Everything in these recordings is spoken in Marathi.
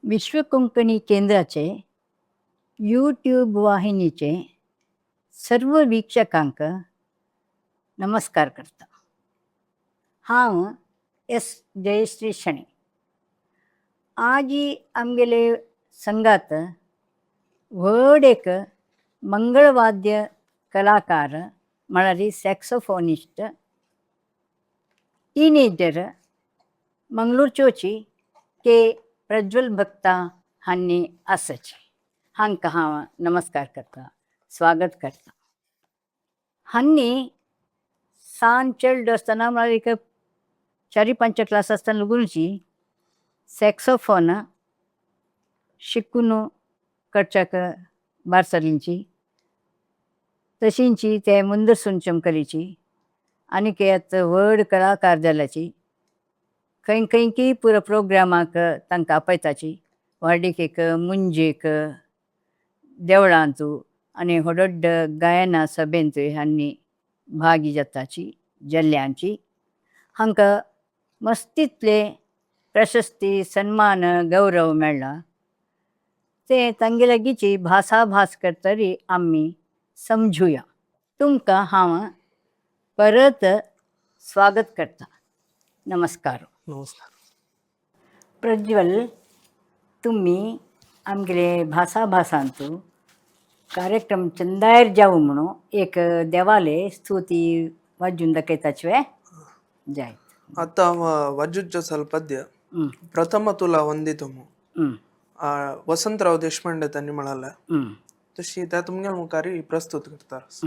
विश्व कोंकणी केंद्राचे यूट्यूब वाहिनीचे सर्व वीक्षकांक नमस्कार करता. हांव एस जयश्री शणे. आजी आमगेले संघात व्हड एक मंगळवाद्य कलाकार म्हळ्यार सॅक्सोफोनिस्ट टीनेजर मंगळूरच्योची के प्रज्वल भक्ता हांनी आसाची. हांकां हांव नमस्कार करता, स्वागत करता. हांनी सांज चेडूं आसतना म्हळ्यार एक 4-5 क्लास आसतना लागूनची सॅक्सोफोन शिकून करच्याक भायर सरलींची. तशींची ते मुंदर सुंचम कलेची आनीक आतां व्हड कलाकार जाल्याची. खंय खंयकी पुरो प्रोग्रामाक तांकां आपयताची. वाडीक मुंजेक देवळांतू आनी व्हड व्हड गायना सभेंतूय हांणी भाग घेताची जल्ल्यांची. हांकां मस्तितले प्रशस्ती सन्मान गौरव मेळ्ळा. ते तांगे लागींची भासाभास करतरी आमी समजुया. तुमकां हांव परत स्वागत करता. नमस्कार. नमस्कार. प्रज्वल, तुम्ही आमगेले भासाभासांतू कार्यक्रम चंदायर जावं म्हणून एक देवाले स्तुती वाजून दाखयताची वे जाय. आता वाजूच्या पद्य प्रथम तुला वंदितमु वसंतराव देशपांडे त्यांनी म्हणाला तशी त्या तुमच्या मुखारी प्रस्तुत करतात.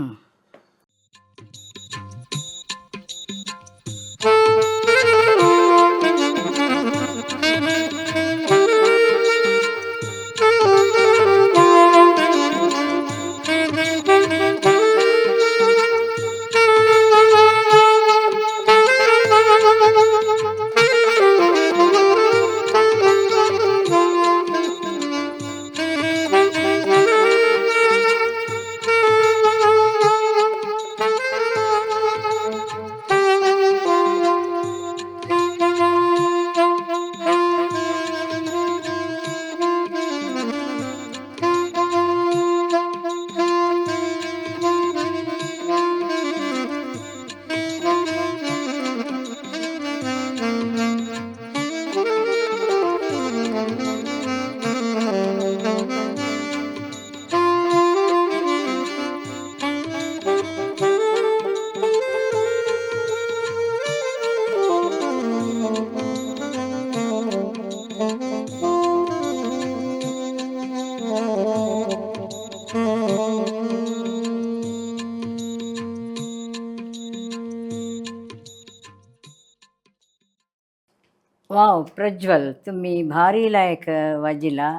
वाव प्रज्वल, तुम्ही भारी लायक वाजिला.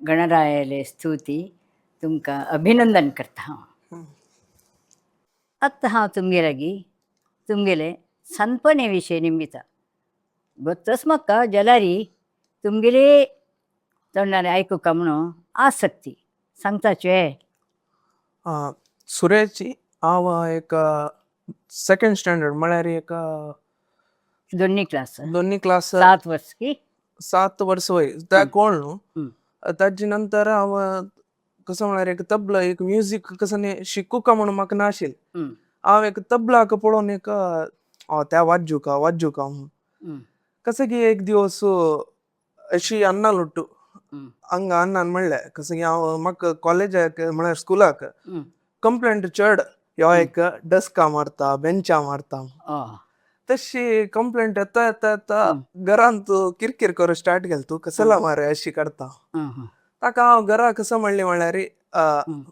गणरायाले स्तुती. तुमकां अभिनंदन करता हांव. आतां हांव तुमगे लागीं तुमगेले सनपणे विशयी निमिता गोत्तच म्हाका जाल्यारी तुमगेले तोंडार आयकुका म्हणून आसक्ती सांगताचे. सुरेशजी हांव एक सेकंड स्टँडर्ड म्हळ्यार एक दोन्ही क्लास 7 वर्स की 7 वर्स वय त्या कोण न्हू. ताजे नंतर हांव कसं म्हळ्यार एक तबला एक म्युझिक कसं शिकूका म्हणून म्हाका नाशिल. हांव एक तबलाक पळोवन एक त्या वाजूका म्हणून कसं की एक दिवस अशी अन्ना लुट्टू हंगा अन्नान म्हणलें कसं की हांव म्हाका कॉलेजाक म्हळ्यार स्कुलाक कंप्लेंट चड ह्यो एक डस्का मारता बेंचा मारता. तशी कंप्लेंट येता येता येता घरांत किरकिर करूं स्टार्ट केलें. तूं कसला मारे अशी करता. ताका हांव घरा कसं म्हणलें म्हळ्यार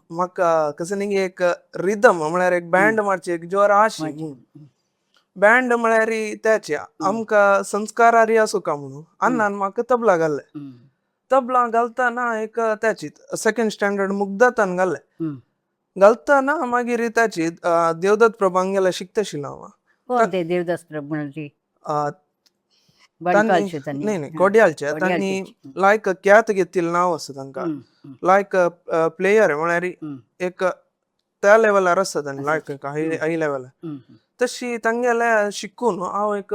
म्हाका कसं न्ही एक रिदम म्हळ्यार एक बँड मारची एक जोर आशी. बँड म्हळ्यार त्याचे आमकां संस्कारारी आसूं का म्हणून अन्नान म्हाका तबला घाल्लें. तबला घालतना एक त्याची सेकंड स्टँडर्ड मुग्धातान घाल्लें. घालतना मागीर त्याची देवदत्त प्रभांगेला शिकता आशिल्लो हांव. देवदास प्रभू नाही कोड्यालचे तांणी लायक ख्यात घेतिल्लें नांव आसा तांकां. लायक प्लेयर म्हळ्यार एक त्या लेवलार आसा तांणी लायक हाय लेवलार. तशी तांगेले शिकून हांव एक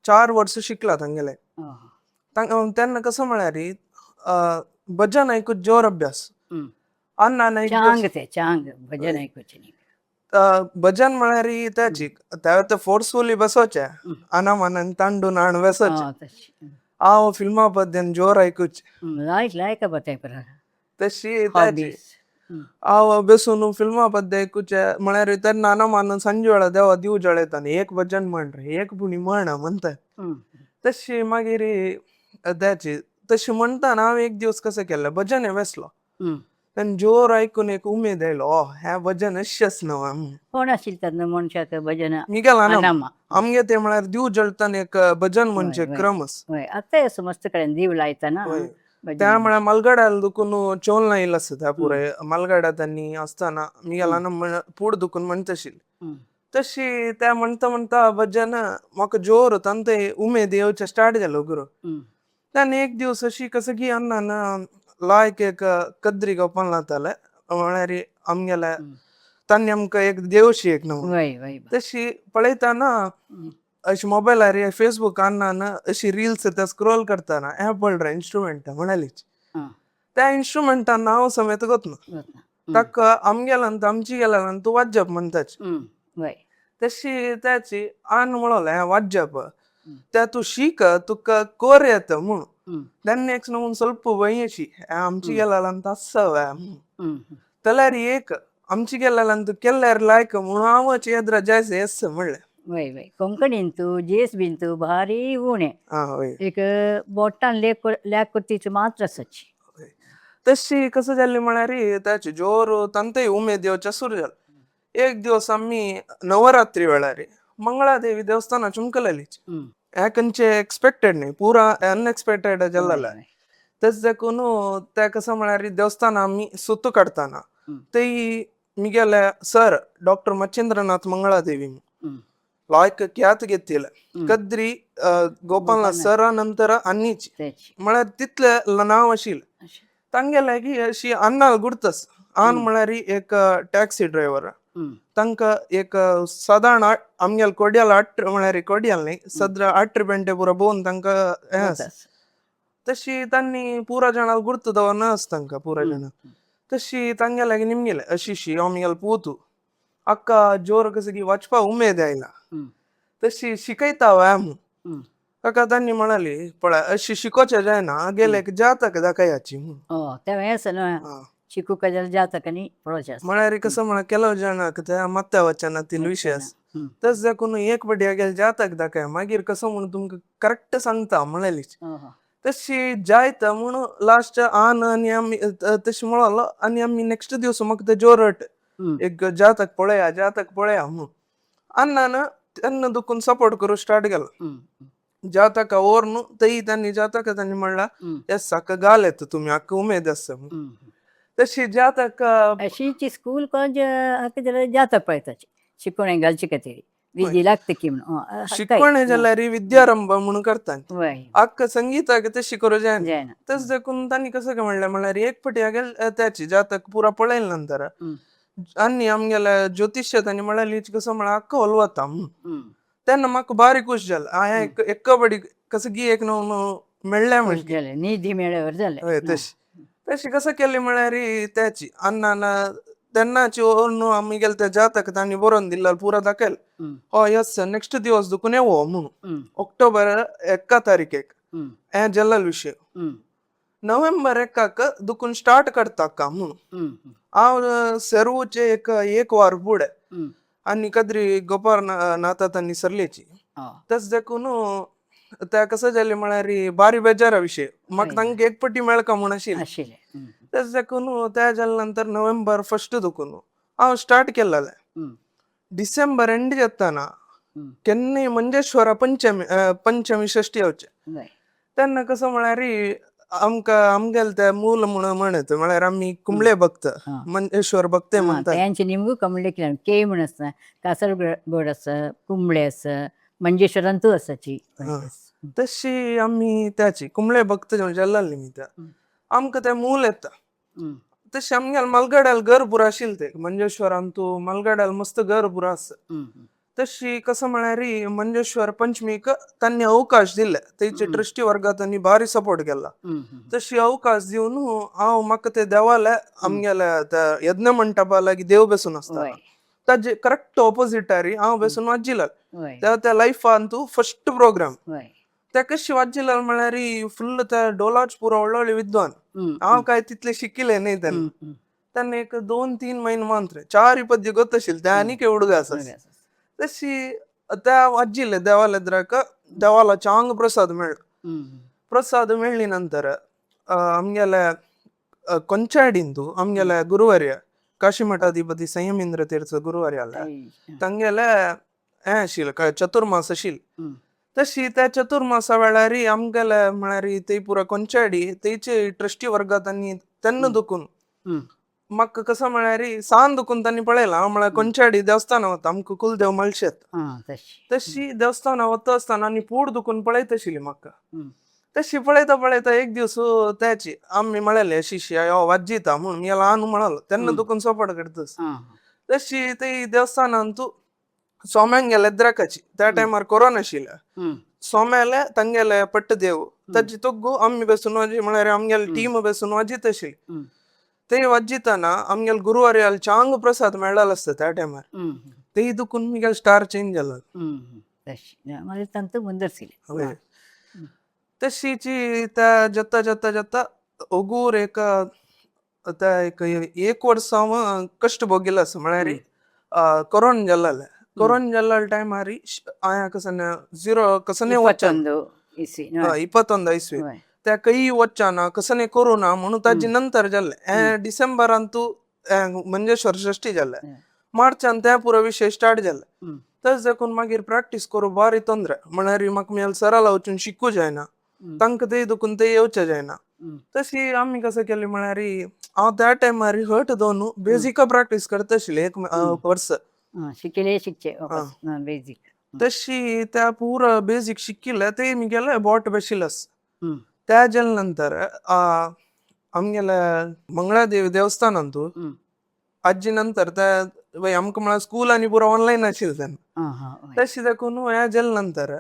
4 वर्स शिकला तांगेले. तेन्ना कसं म्हळ्यार भजन ऐकूच जोर अभ्यास अण्णान एक चांग ते चांग भजन ऐकूचे न्ही. भजन म्हळ्यार त्याची त्या फोर्सफुली बसोवचे अनामनान तांडून हाडून बसोवचे तशी हांव फिल्मा पद्दन जोर ऐकूचे लायक बरं बरं तशी त्याची हॉबीज. हांव बसून फिल्मा पद्द ऐकूचे म्हळ्यार तेन्ना अनामान संजे वेळा देवा दिव जळयतानी एक भजन म्हण रे एक पुणी म्हण म्हणता तशी मागीर त्याची तशी म्हणटाना हांव एक दिवस कसं केलें भजन हे बसलो तेन्ना जोर ऐकून एक उमेद आयलो हे भजन अशेंच न्हू कोण आशिल्ले तेन्ना मनशाक भजन मिगेल अनामा. आमगे ते म्हळ्यार दिव जळताना एक भजन म्हणचे क्रमस हय आतांय असं मस्त कडेन दिव लायता ना त्या म्हळ्यार मलगड्याल दुखून चोल नाईल आसा त्या पुरे मलगड्या त्यांनी असताना मिगेलान पूड दुखून म्हणतशील तशी त्या म्हणता म्हणता भजन म्हाका जोर तांत उमेद येवचे स्टार्ट जालो गुरु त्याने एक दिवस अशी कसं की अण्णान लायक एक कद्री घेवपाक लाताले म्हळ्यार आमगेले तांणी आमकां एक देवशी एक न्हू तशी पळयताना अशी मोबायलार फेसबुक अण्णान अशी रिल्स स्क्रोल करताना हे पळय इन्स्ट्रुमेंट म्हणालीच त्या इन्स्ट्रुमेंटान नांव समेत गोतना ताका आमगेल्यान आमची गेल्यान तूं वाजप म्हणटाच तशी त्याची आन म्हणले हे वाजप त्या तू शिक तुका कोर येत म्हणून त्यांनी एक म्हणून ಸ್ವಲ್ಪ वयशी आमची गेल्यान तसव जाल्यार एक आमची गेल्यान तू केल्यार लायक म्हणून हांवच येद्र जायस येस म्हणलें कोंकणींतू जेस बीन भारी उणे एक बोटान ल्याक कोतीच मात्र आसाची तशी कसं जाल्ली म्हळ्यार त्याची जोर तांतय उमेद येवचे सुरू जाल एक दिवस आम्ही नवरात्री वेळार मंगळादेवी देवस्थाना चुमकलालीच याकंचे एक्सपेक्टेड न्ही पुरा अनएक्सपेक्टेड जल्ला तेच देखून त्या कसं म्हळ्यार देवस्थान आम्ही सुतू काडताना ते मिगेले सर डॉक्टर मच्छिंद्रनाथ मंगळादेवी लायक ख्यात घेतले कद्री गोपालनाथ सरा नंतर अन्नीची म्हळ्यार तितले नाव आशिल्ले तांगे लागी अशी अन्नाल गुर्तस आन म्हळ्यार एक टॅक्सी ड्रायव्हर तांकां एक साधारण आमगेल कोड्याल 8 म्हळ्यार कोड्याल न्ही सद्र 8 पेंटे पुरो भोवन तांकां तशी तांणी पुरा जाणां गुर्त दवरनास तांकां पुरा जाणां तशी तांगे लागी निमगेले अशी आमगेल पूतू अक्का जोर कसं की वचपा उमेद आयला तशी शिकयता वॅम काका तांणी म्हणाली पळय अशी शिकोवचें जायना गेले जातक दाखयाची शिकूक जातक न्ही म्हळ्यार कसं म्हळ्यार केलो जाणाक त्या मत्या वचनातील विशय तस देखून एक बड्या गेल जातक दाखय मागीर कसं म्हणून तुमकां करेक्ट सांगता म्हणालीच तशी जायत म्हणून लास्ट आन आनी आमी तशी म्हणलो आनी आमी नेक्स्ट दिवस म्हाका ते जोरट एक जातक पळया म्हणून अण्णान तेन्ना दुखून सपोर्ट करूं स्टार्ट केलो जातक ओर न्हू तई त्यांनी जातक त्यांनी म्हणला येस अक्का घाल येता तुमी अक्का उमेद आसा तशी जातक अशीची स्कूल कॉलेज हाका जातक पळयताची शिकोवणे घालची खातीर विधी लागता की म्हणून शिकवणे जाल्यार विद्यारंभ म्हणून करतात अक्का संगीताक तशी करूं जायना तस देखून तांणी कसं काय म्हणलें म्हळ्यार एक फाटी गेल त्याची जातक पुरा पळयले नंतर आनी आमगेले ज्योतिश्य तांणी म्हळ्यार कसं म्हळ्यार अक्का हलवता तेन्ना म्हाका भारी खूश जालें हांवें एक बडी कसं की एक मेळ्ळें म्हणजे निधी मेळ्ळ्यावर जालें तशी कसं केली म्हळ्यार त्याची अण्णान तेन्नाची न्हू आमी गेले त्या जातक तांणी बरोवन दिल्लो पुरा दाखयल यस नेक्स्ट दिवस दुखून येवो म्हणून ऑक्टोबर 1 तारीखेक हे जल्लल विशय नोव्हेंबर 1 दुखून स्टार्ट करता का म्हणून हांव सेरूचे एक वार फुडें आनी कद्री गोपालनाथ तांणी सरलेची तस देखून त्या कसं जालें म्हळ्यार भारी बेजारा विशय म्हाका तांकां एक पटी मेळका म्हूण आशिल्लें तस देखून त्या जाल्या नंतर नोव्हेंबर 1 दुखून हांव स्टार्ट केल्लें डिसेंबर एंड जाताना केन्नाय मंजेश्वरा पंचमी षष्टी येवचें तेन्ना कसं म्हळ्यार आमकां आमगेले ते मूल म्हणून म्हणत म्हळ्यार आमी कुंबळे भक्त मंजेश्वर भक्त म्हणटा तेंचे निमगू कमळे के म्हण आसा कासरगोड आसा कुंबळे आसा मंजेश्वरांतू आसाची तशी आमी त्याची कुंबळे भक्त जाल्ली न्ही त्या आमकां ते मूल येता तशें आमगेले मलगड्याल घर पुरो आशिल्ले ते मंजेश्वरांतू मलगड्याल मस्त घर पुरो आसा तशी कसं म्हळ्यार मंजेश्वर पंचमीक त्यांनी अवकाश दिले, तेचे ट्रस्टी वर्गांनी भारी सपोर्ट केला. तशी अवकाश दिवन हांव म्हाका ते देवाले आमगेल्या त्या यज्ञ मंटपा लागीं देव बसून आसता वय ताजे करेक्ट ऑपोजिटारी हांव बसून वाजिला. वय त्या लायफान तू फर्स्ट प्रोग्राम वय ते कशी वाजिला म्हळ्यार फुल्ल त्या डोलाच पुरो व्हडले विद्वान. हांव काय तितले शिकिले न्ही तेन्ना. त्यांनी एक 2-3 महिने मंत्र 4 पद्य ಗೊತ್ತशिल त्या आनीक हुಡುಗ आसा. तशी त्या वाजिले देवाला एद्राक देवाला चांग प्रसाद मेळ्ळो. प्रसाद मेळ्ळी नंतर आमगेले ಕೊಂಚಾಡಿಂದು आमगेले गुरुवर्य काशी मठाधिपती संयमेंद्र तीर्थ गुरुवर्य तांगेले हें आशिल्लें चतुर्मास आशिल्ले. तशी त्या चतुर्मासा वेळार आमगेले म्हळ्यार ते पुरो ಕೊಂಚಾಡಿ तेचे ट्रस्टी वर्गांनी तेन्ना दुखून म्हाका कसं म्हळ्यार सांज दुखून तांणी पळयलां. हांव म्हळ्यार ಕೊಂಚಾಡಿ देवस्थाना वता आमकां कुलदेव मळशेत. तशी देवस्थाना वता आसतना आनी पोट दुखून पळयत आशिल्ली म्हाका. तशी पळयता पळयता एक दीस त्याची आमी म्हळेलें शिश्या यो वाजिता म्हणून मी ल्हान म्हणालो तेन्ना दुखून सपोर्ट करतस. तशी ते देवस्थानान तू सोम्यांक गेले एद्राकाची त्या टायमार कोरोना आशिल्लें. सोम्याले तांगेले पट्ट देव ताची तोग्गू आमी बसून वाजी म्हळ्यार आमगेली टीम बसून वाजीत आशिल्ली. ते वाजितना आमगेले गुरुवर्याल चांग प्रसाद मेळ्ळलो आसता त्या टायमार. ते दुखून मुगेल स्टार चेंज जाला. तशीची त्या जत्ता जत्ता जत्ता ओगूर एक वर्स हांव कश्ट भोगिल्लो आसा म्हळ्यार कोरोना जाल्ले. कोरोना जाल्ल्या टायमार हांवें कसने वचना 21 इस्वी त्या कई वचना कसने कोरोना म्हणून ताजे नंतर जाल्ले. हें डिसेंबरान तू मंजेश्वर षष्टी जाल्ले. मार्चान त्या पुरो विशय स्टार्ट जाल्ले. तस देखून मागीर प्रॅक्टीस करूं बारी तोंदरे म्हळ्यार म्हाका मुगेल सराला वचून शिकूं जायना. तांकां ते दुखून ते येवचें जायना. तशी आमी कसं केली म्हळ्यार हांव त्या टायमार हट दोन बेजिका प्रॅक्टीस करता आशिल्लें 1 वर्स. तशी त्या पुरो बेजीक शिकिल्ले ते मुगेले बोट बशिल्ले. त्या जाले नंतर आमगेले मंगळादेवी देवस्थानान तू हाजे नंतर त्या आमकां म्हळ्यार स्कूल आनी पुरो ऑनलायन आशिल्लें तेन्ना. तशी देखून हें जाले नंतर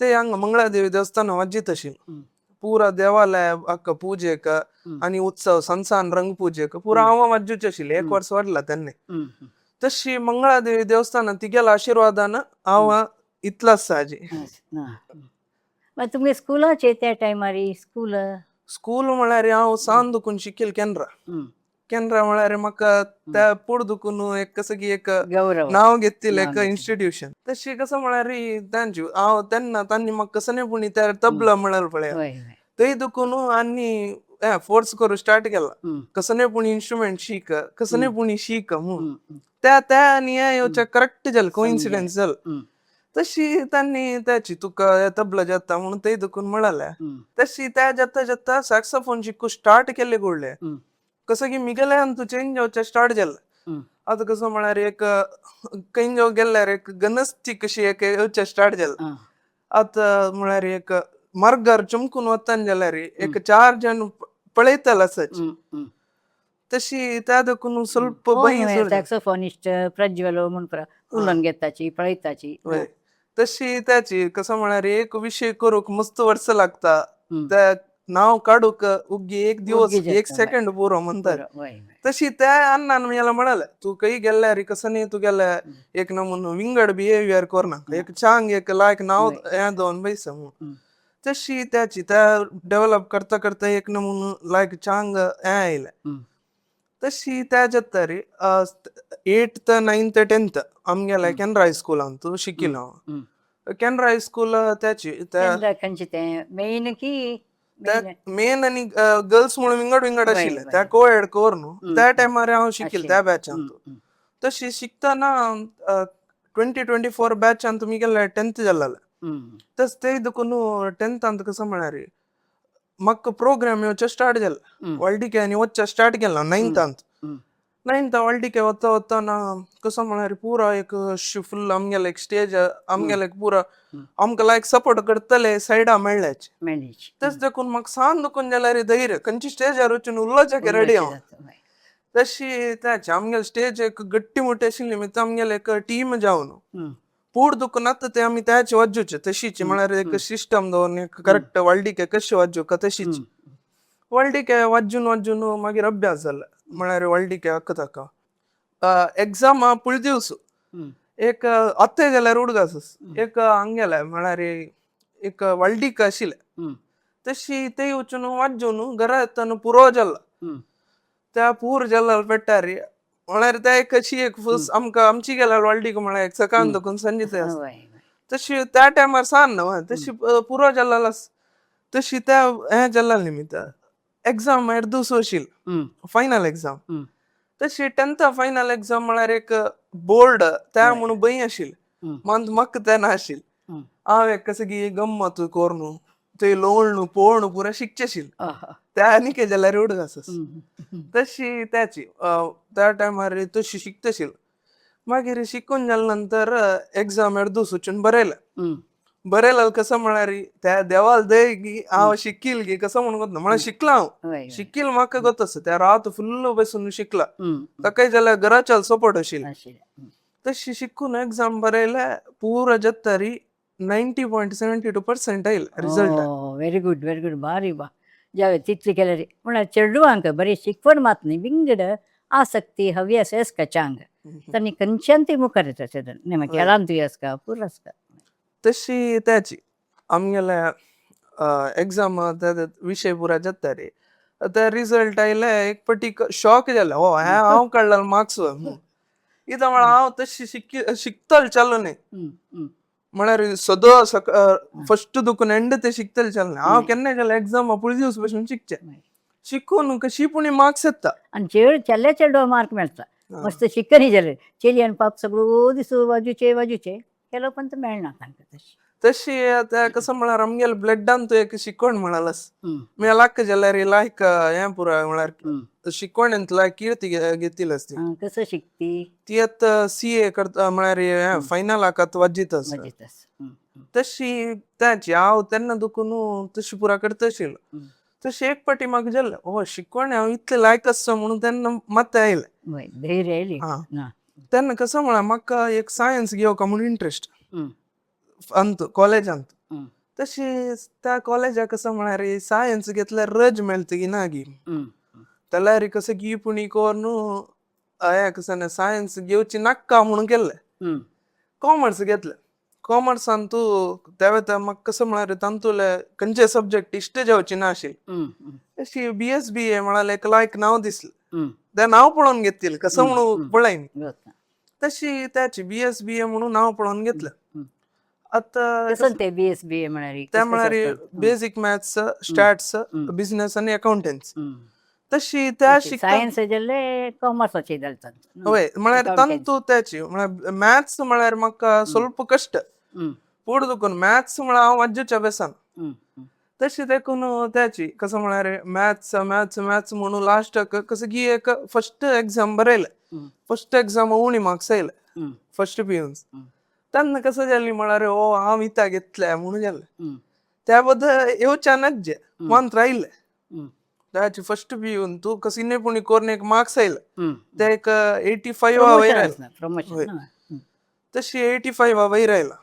ते हांगा मंगळादेवी देवस्थानान वाजीत आशिल्ले. पुरा देवालय हाका पूजेक आनी उत्सव संसान रंग पूजेक पुरो हांव वाजूचे आशिल्लें. 1 वर्स वाडला तेन्ना. तशी मंगळादेवी देवस्थानान तिगेल्या आशिर्वादान हांव इतलाच साजी. तुमगे स्कुलाचे त्या टायमार स्कूल म्हळ्यार हांव सांज दुखून शिकिल्लें केनरा म्हळ्यार म्हाका त्या पोट दुखून एक कसं की एक नांव घेतिल्लें एक इन्स्टिट्यूशन. तशी कसं म्हळ्यार तांची हांव तेन्ना तांणी म्हाका कसनेपुणी त्या तबला म्हळ्यार पळय थंय दुखून आनी फोर्स करूं स्टार्ट केला. कसनेपुणी इन्स्ट्रुमेंट शीक कसनेपुणी शीक म्हणून त्या आनी हें येवचें करेक्ट जालें कोइन्सिडन्स जालें. तशी तांणी त्याची तुका तबला जाता म्हणून ते दुखून म्हळालें. तशी त्या जाता जाता सॅक्सोफोन शिकूं स्टार्ट केले घडले. कसं की मिगेल्यान तू चेंज जावचें स्टार्ट जालें. आतां कसं म्हळ्यार एक खंय जावं गेल्यार एक गनस्ती कशी एक येवचें स्टार्ट जालें. आतां म्हळ्यार एक मार्गार चमकून वताना जाल्यार एक 4 जण पळयताले आसच. तशी त्या देखून ಸ್ವಲ್ಪ सॅक्सोफोनिस्ट प्रज्वलो म्हणून उलोवन घेताची पळयताची. तशी त्याची कसं म्हळ्यार एक विषय करूंक मस्त वर्स लागता. त्या नांव काडूक उगी 1 दिवस 1 सेकंड पुरो म्हणटात. तशी त्या अन्नान मला म्हणाले तू खंय गेल्यार कसं तुगेले एक नमून विंगड बिहेवियर करना एक चांग एक लायक नांव हें दोन बैस म्हणून. तशी त्याची त्या डेव्हलप करता करता एक नमून लायक चांग हें आयलें. तशी त्या जत्तारी 8th 9th 10th आमगेल्या केनरा हायस्कुलान तू शिकिलो. केनरा हायस्कूल त्याची मेन की मेन आनी गर्ल्स म्हणून विंगड विंगड आशिल्ले त्या कोएड कोर न्हू. त्या टायमार हांव शिकिल्लें त्या बॅचान. तशी शिकतना 2024 बॅचान तुमी गेले 10th जाल्ले. तस ते देखून 10थांत कसं म्हळ्यार म्हाका प्रोग्राम येवचे स्टार्ट जाले. वर्ल्ड आनी वचचे स्टार्ट केला 9थांत. 9th वर्ल्ड वता वतना कसं म्हळ्यार पुरो एक फुल्ल आमगेले एक स्टेज आमगेले पुरो आमकां लायक सपोर्ट करतले सायडा मेळ्ळेच. तस देखून म्हाका सांज दुखून जाल्यार धैर्य खंयची स्टेजार वचून उलोवचें रेडी हांव. तशी त्याची आमगेले स्टेज एक गट्टी मोठी आशिल्ली आमगेले एक टीम जावन पूड दुखून आता ते आम्ही त्याचे वाजूचे तशीचे म्हळ्यार एक सिस्टम दवरून एक करेक्ट वळडिके कशी वाजू का तशीच वळडिके वाजून वाजून मागीर अभ्यास जाला म्हळ्यार वळडिके अक्क ताका एग्जाम पुळ दिवस एक अत्ते गेल्यार उडगास एक हांग गेल्या म्हळ्यार एक वळडीक आशिल्ले तशी ते वचून वाजून घरा येताना पुरो जाल्ला त्या पूर जाल्ला पेट्टारी म्हळ्यार त्या एक अशी एक आमकां आमची गेल्यार वळडीक म्हळ्यार एक सकाळ दुखून संजे ते तशी त्या टायमार सांग ना तशी पुरो जाल्ला तशी त्या हे जाल्ला निमित्त एग्जाम दीस वशील फायनल एग्जाम तशी 10th फायनल एग्जाम म्हळ्यार एक बोर्ड त्या म्हणून बई आशिल म्हाका ते नाशिल हांव सगळी गम्मत करून ते लोळणू पोळणू पुरा शिकचेशील त्या आनी जाल्यार उडगास तशी त्याची त्या टायमार तशी शिकतशील मागीर शिकून जाल्या नंतर एग्जाम दीस वचून बरयला कसं म्हळ्यार त्या देवाल दय की हांव शिकील की कसं म्हणून गोत ना म्हळ्यार शिकला हांव शिकील म्हाका गोतस त्या रात फुल्ल बसून शिकला ताका जाल्यार घराच्या सपोर्ट आशिल तशी शिकून एग्जाम बरयले पुरा जत्तरी 90.72% आयल रिजल्ट व्हेरी गुड भारी बा ज्यावे तितली केल्यार म्हळ्यार चेडवांक बरी शिकवण मात न्ही विंगड आसक्ती हव्यास येसका चांग तांणी खंयच्यान मुखार येता चेडन नेम खेळांत येसका पुरो आसका तशी त्याची आमगेल्या एग्जाम विषय पुरा जत्तरी त्या रिजल्ट आयले एक पटी शॉक जाले हो हांव काडला मार्क्स इथं म्हळ्यार हांव तशी शिकतल चालू न्ही म्हळ्यार सदो फर्स्ट दुखून एंड ते शिकतले चालू हांव केन्ना गेले एग्जाम पुळ दिवस बसून शिकचे शिकून कशी पुणी मार्क्स येता आनी चेल्ल्या चेडवा मार्क मेळटा मस्त शिकनी जाल्यार चेली आनी पाप सगळो दीस वाजूचे केलो पण तो मेळना तांकां तशी त्या कसं म्हळ्यार आमगेल्या ब्लडान तू एक शिकवण म्हणालास मी लायक जाल्यार लायक हे पुरा म्हळ्यार शिकवणेंतला कीर्ती घेतील ती कसं शिकती ती आता CA करता म्हळ्यार फायनलाक आतां वाजितस तशी त्याची हांव तेन्ना दुखून तशी पुरा करतशील तशी एक पाटी म्हाका जाल्लें हो शिकवण हांव इतलें लायक आसता म्हणून तेन्ना मात आयलें धैर्य आयली तेन्ना कसं म्हळ्यार म्हाका एक सायन्स घेवका म्हणून इंट्रस्ट अंत कॉलेजांत तशी त्या कॉलेजाक कसं म्हळ्यार सायन्स घेतल्यार रज मेळता की ना गी जाल्यार कसं गी पुणी करून हे कसं सायन्स घेवची नाका म्हणून केल्लें कॉमर्स घेतलें कॉमर्सान तूं त्या म्हाका कसं म्हळ्यार तांतूले खंयचे सब्जेक्ट इश्ट जावची ना आशिल्ले तशी BSBA म्हळ्यार एक लायक नांव दिसलें तें नांव पळोवन घेतलें कसं म्हणून पळयन तशी त्याची BSBA म्हणून नांव पळोवन घेतलें आता ते BSBA म्हळ्यार बेसिक मॅथ्स स्टॅट्स बिझनेस आनी अकाउंटन्सी तशी त्या सायन्स जाल्यार कॉमर्साचे घालतात होय म्हळ्यार तांतू त्याची म्हळ्यार मॅथ्स म्हळ्यार म्हाका स्वल्प कश्ट पुढे दुखून मॅथ्स म्हळ्यार हांव वाजूच्या बेसान तशी देखून त्याची कसं म्हळ्यार मॅथ्स म्हणून लास्टाक कसं की एक फर्स्ट एग्जाम बरयलें फर्स्ट एग्जाम उणी मार्क्स आयले फर्स्ट पियून्स तेन्ना कसं जाली म्हळ्यार हो हांव इता घेतलें म्हणून जालें त्या बद्दल येवच्यानच जे मंत राहिलें त्याची फर्स्ट पियून तू कसं इन्ने पुणी करून एक मार्क्स आयले ते एक 85 वयर आयला तशी 85 वयर आयला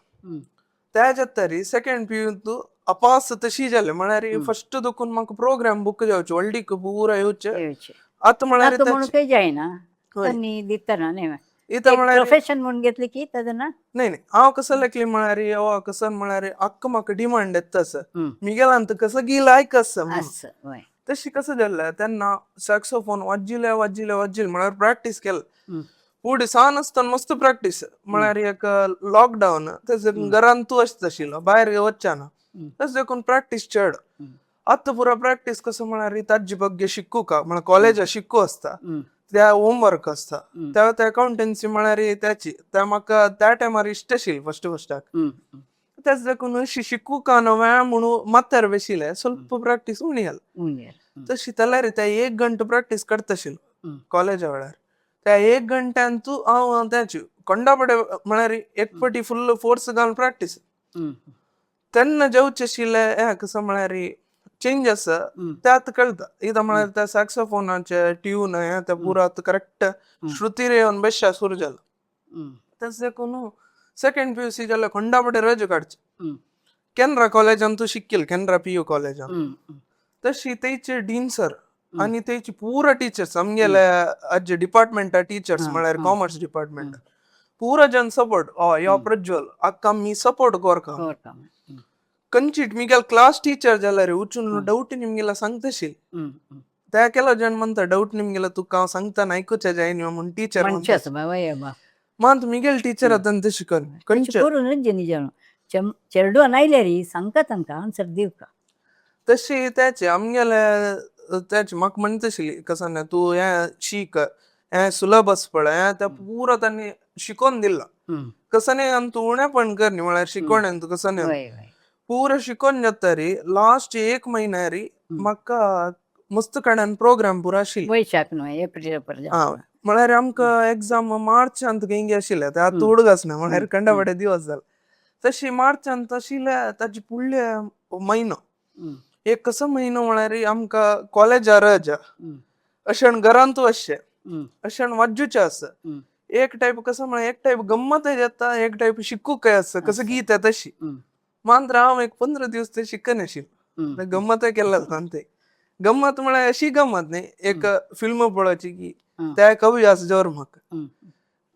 त्याच्यात तरी सेकंड पियून तू अपास तशी जालें म्हळ्यार फर्स्ट दुखून म्हाका प्रोग्राम बुक जावचे व्हडलीक पुरा येवचे आतां म्हळ्यार जायना दितना प्रोफेशन म्हणून घेतली की नाही हांव कसं लेखली म्हळ्यार कसं म्हळ्यार आक्क म्हाका डिमांड येता मी गेला कसं गी लायक आसा तशी कसं जाल्लें तेन्ना सॅक्सोफोन वाजिले म्हळ्यार प्रॅक्टीस केलें फुडें सान आसतना मस्त प्रॅक्टीस म्हळ्यार एक लॉकडावन घरान तूं अशें आशिल्लो भायर वचचे ना तशें देखून प्रॅक्टीस चड आतां पुरा प्रॅक्टीस कसं म्हळ्यार ताजे बग्गे शिकू का म्हळ्यार कॉलेजा शिकू आसता त्या होमवर्क आसता त्या अकाउंटन्सी म्हळ्यार त्याची त्या म्हाका त्या टायमार इश्ट आशिल्ली फर्स्टाक तेच देखून अशी शिकू का नव्या म्हणून माथ्यार बशिल्ले स्वल्प प्रॅक्टीस उणी जाली तशी जाल्यार त्या 1 घंटो प्रॅक्टीस करता आशिल्लो कॉलेजा वेळार त्या 1 घंट्यान तू हांव त्याची कोंडापडे म्हळ्यार एक पटी फुल्ल फोर्स घालून प्रॅक्टीस तेन्ना जेवचे आशिल्ले हे कसं म्हळ्यार चेंज आसा ते आतां कळटा इथं म्हळ्यार त्या सॅक्सोफोनाचे ट्यून ते पुरो आतां करेक्ट श्रुतीर येवन बेश्या सुरू जाला तेच देखून सेकंड PUC जाल्यार खोंडापटे रज काडचे. कॅनरा कॉलेजान तू शिकल, कॅनरा PU कॉलेजान तशी तेचे डीन सर आणि तेची पुरा टीचर्स आमगेले आज डिपार्टमेंटा टीचर्स म्हळ्यार कॉमर्स डिपार्टमेंट पुरा जन सपोर्ट यो प्रज्वल अक्का मी सपोर्ट कोरका कंचिट मिगेल क्लास टीचर जाल्यार उचून डाऊट निमगेला सांगतशील त्या केलो जन म्हणता डाऊट निमगेला तुका हांव सांगता आयकुचे जायन म्हणून टीचर मात मिगेल टीचर आतां ते शिकन कंचे ಚೆರಡು ಅನಾಯ್ಲೇರಿ ಸಂಕತ್ ಅಂಕ ಆನ್ಸರ್ ದಿವ್ಕ तशी त्याचे आमगेले त्याचे म्हाका म्हणतशिली कसाने तू हे शिक हे सिलेबस पळय हे त्या पुरो तांणी शिकोवन दिला कसाने आनी तू उणे पण कर न्ही म्हळ्यार शिकोवण्यान तू कसाने पुरो शिकोवन जातरी लास्ट 1 म्हयन्या री म्हाका मस्तकड्यान प्रोग्राम पुरो आशिल्ली वैशाख न्हू एप्रिल म्हळ्यार आमकां एग्जाम मार्चांत गेंगी आशिल्ले ते आतां उडगस ना म्हळ्यार कंडावडे दिवस जाले तशी मार्चांत आशिल्ले ताचे फुडले म्हयनो एक कसो म्हयनो म्हळ्यार आमकां कॉलेजा रजा अशें घरांतू अशें अशें वाजूचे आसा एक टायप कसो म्हळ्यार एक टायप गम्मतय जाता एक टायप शिकूकय आसा कसो गीत आहे तशी मात्र हांव एक 15 दीस ते शिकन आशिल्लो गम्मतय केल्लो ते गम्मत म्हळ्यार अशी गम्मत न्ही एक फिल्म पळोवची की त्या कवी आसा जोर म्हाका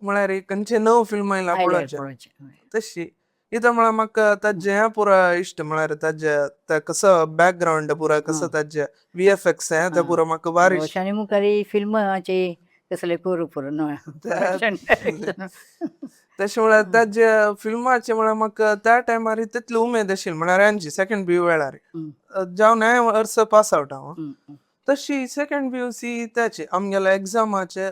म्हळ्यार खंयचे नवो फिल्म आयला पळोवचे तशी इथं म्हळ्यार म्हाका ताजे हे पुरा इश्ट म्हळ्यार ताजे कसो बॅकग्राऊंड पुरा कसो ताजे VFX हे ते पुरो म्हाका भारी वर्षांनी मुखारी फिल्माचे कसले करू पुरो तशें म्हळ्यार ताजे फिल्माचे म्हळ्यार म्हाका त्या टायमार तितली उमेद आशिल्ली म्हळ्यार हांची सेकंड PU वेळार जावन हे वर्स पास आउट हांव तशी सेकंड PUC त्याचे आमगेल्या एग्जामाचे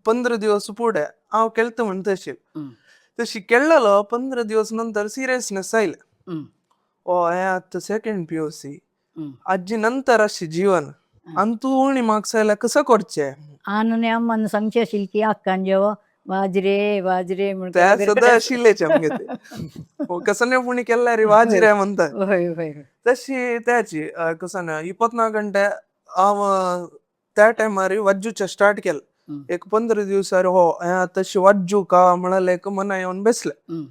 15 दिवस फुडें हांव केलता म्हण तशें तशी केल्लो 15 दिवस नंतर सिरियसनेस आयले हे आतां सेकंड PUC हाजी नंतर अशें जीवन आनी तू उणी मार्क्स आयल्या कसो करचे आनी अम्मान सांगचे आशिल्ली की आक्कान जेव वाजरे वाजरे म्हणून ते सदां आशिल्लेच आमगे ते कसने पुणी केल्यार वाजरे म्हणटा तशी त्याची कसने 24 गंटे हांव त्या टायमार वाजूचे स्टार्ट केलें एक 15 दिवसार हे आतां वाजू का म्हळ्यार एक मना येवन बसले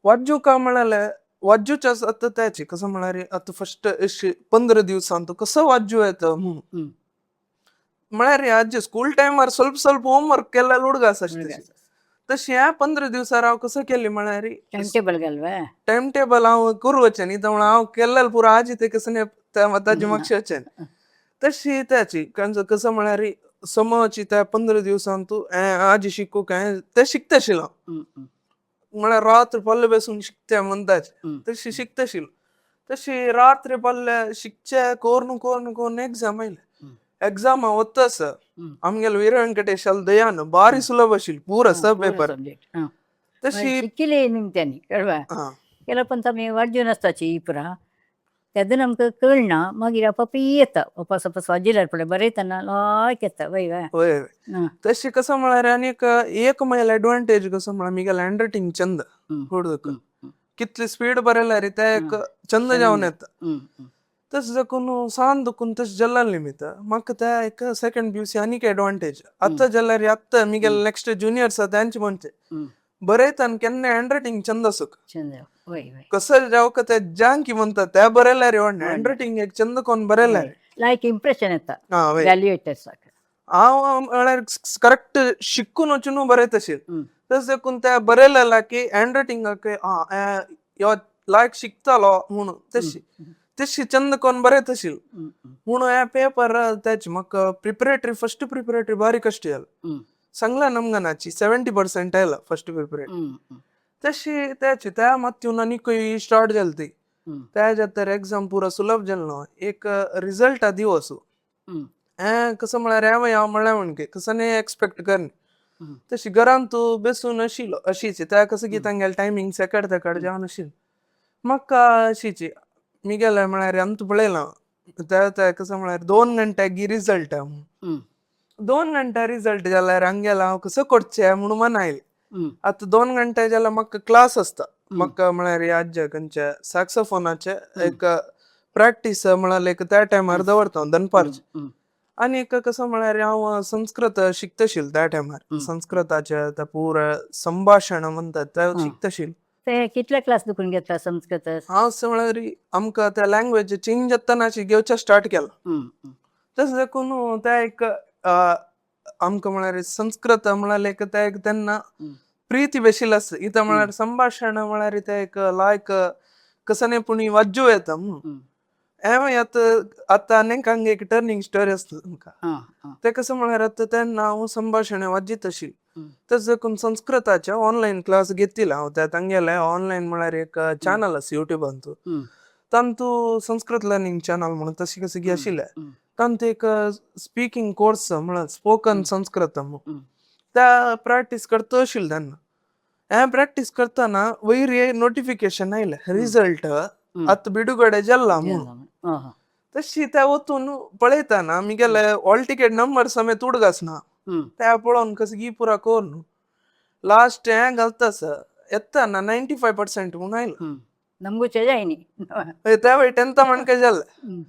वाजू का म्हळ्यार वाजूचे आतां त्याची कसं म्हळ्यार आतां फस्ट 15 दिवसांत कसो वाजू येता म्हळ्यार आज स्कूल टायमार ಸ್ವಲ್ಪ होमवर्क केल्यार उडगास आसता तशी ह्या 15 दिवसार हांव कसो केली म्हळ्यार टायम टेबल हांव करूचे न्ही तर हांव केल्यार पुरो आजी ते कसने ताजे म्हाका शेचे तशी त्याची कसं म्हळ्यार समोरची त्या 15 दिवसांत तू आज शिकूक ते शिकता आशिल्लो म्हळ्यार रात्र पल्ले बसून शिकते म्हणटाचे तशी शिकता आशिल्लो तशी रात्र पल्ले शिकचे कोरून एग्जाम आयले एग्जाम वतस आमगेले वीर वेंकटेश दयान भारी सुलभ आशिल्ली पुरो सब पेपर तशी शिकिले निमत्यांनी कळवा केलं पण आमी वाजून आसताची पुरा तेदून आमकां कळना मागीर पप्पी येता वापस वाजिल्यार पळय बरयतना लायक येता वय तशी कसं म्हळ्यार आनी एक मैल एडवांटेज कसो म्हळ्यार मिगेल हँड रायटिंग चंद कितली स्पीड बरयल्यार ते एक चंद जावन येता तस देखून सांज देखून तशें जाल्लें निमित्त म्हाका त्या एक सेकंड PUC आनीक एडवांटेज आतां जाल्यार आतां मिगेल नेक्स्ट जुनियर्स तांचे म्हणचे बरयतना केन्ना हँड रायटिंग चंद आसूक कसं जावं ते जानकी म्हणटा त्या बरयल्यार हँड रायटिंग एक चंद कोण बरयल्यार लायक इम्प्रेशन येता वॅल्युएटर्साक हांव म्हळ्यार करेक्ट शिकून वचून बरयत आशिल्लो तस देखून त्या बरयलेला की हँड रायटिंगाक यो लायक शिकतालो म्हणून तशी चंद कोण बरयत आशिल्लो म्हणून हे पेपर त्याची म्हाका फर्स्ट प्रिपरेटरी बारी कश्ट जालो सांगला नमगनाची 70% आयला फर्स्ट प्रिपरेटरी तशी त्याची त्या मातून आनीकूय स्टार्ट जाली ती त्याच्या तर एग्जाम पुरो सुलभ जालो एक रिजल्ट दिवस कसं म्हळ्यार हांव म्हळ्यार म्हणके कसं नाही एक्सपेक्ट करना तशी घरांत तू बसून आशिल्लो अशीच त्या कसं की तांगेले टायमींग सेकड जावन आशिल्लो म्हाका अशीच मिगेले म्हळ्यार आमकां पळयलां त्या कसं म्हळ्यार 2 घंट्याक रिजल्ट 2 घंटा रिजल्ट जाल्यार हांगेला हांव कसो करचें म्हणून मन आयलें आतां 2 घंटे जाल्यार म्हाका क्लास आसता म्हाका म्हळ्यार आज खंयचे सॅक्सोफोनाचे एक प्रॅक्टीस म्हळ्यार त्या टायमार दवरता दनपारचे आणि एक कसं म्हळ्यार हांव संस्कृत शिकतशील त्या टायमार संस्कृताचे त्या पुरा संभाषण म्हणतात ते शिकतशील. ते कितले क्लास दुखून घेतला संस्कृत? हांव म्हळ्यार आमकां त्या लँग्वेज चेंज जातानाची घेवचे स्टार्ट केला. तस देखून त्या एक आमकां म्हळ्यार संस्कृत म्हळ्यार एक त्या एक तेन्ना प्रीती बेशिल्ली आसता. इथं म्हळ्यार संभाषण म्हळ्यार ते एक लायक कसं पुणी वाज्यो येता. हें आतां आनीक हांगा एक टर्निंग स्टोरी आसता तुमकां. ते कसं म्हळ्यार आतां तेन्ना हांव संभाषण वाजीत आशिल्ली. तस देखून संस्कृताचे ऑनलायन क्लास घेतिल्ले हांव. त्या तांगेले ऑनलायन म्हळ्यार एक चॅनल आसा युट्यूबान तांतू संस्कृत लर्निंग चॅनल म्हणून तशी कशी आशिल्ले. तांत एक स्पीकिंग कोर्स म्हळ्यार स्पोकन संस्कृत त्या प्रॅक्टीस करता आशिल्ले तेन्ना. हें प्रॅक्टीस करतना वयर नोटिफिकेशन आयले रिजल्ट आतां बिडुगडे जाल्ला म्हणून. तशी त्या वतून पळयतना आमगेले हॉल टिकेट नंबर समेत उडगासना. त्या पळोवन कसं पुरा कोर न्हू. लास्ट हें घालतास येताना 95% म्हणून आयला. नमगू जायनी त्या वेळी 10th म्हणके जाल्ले.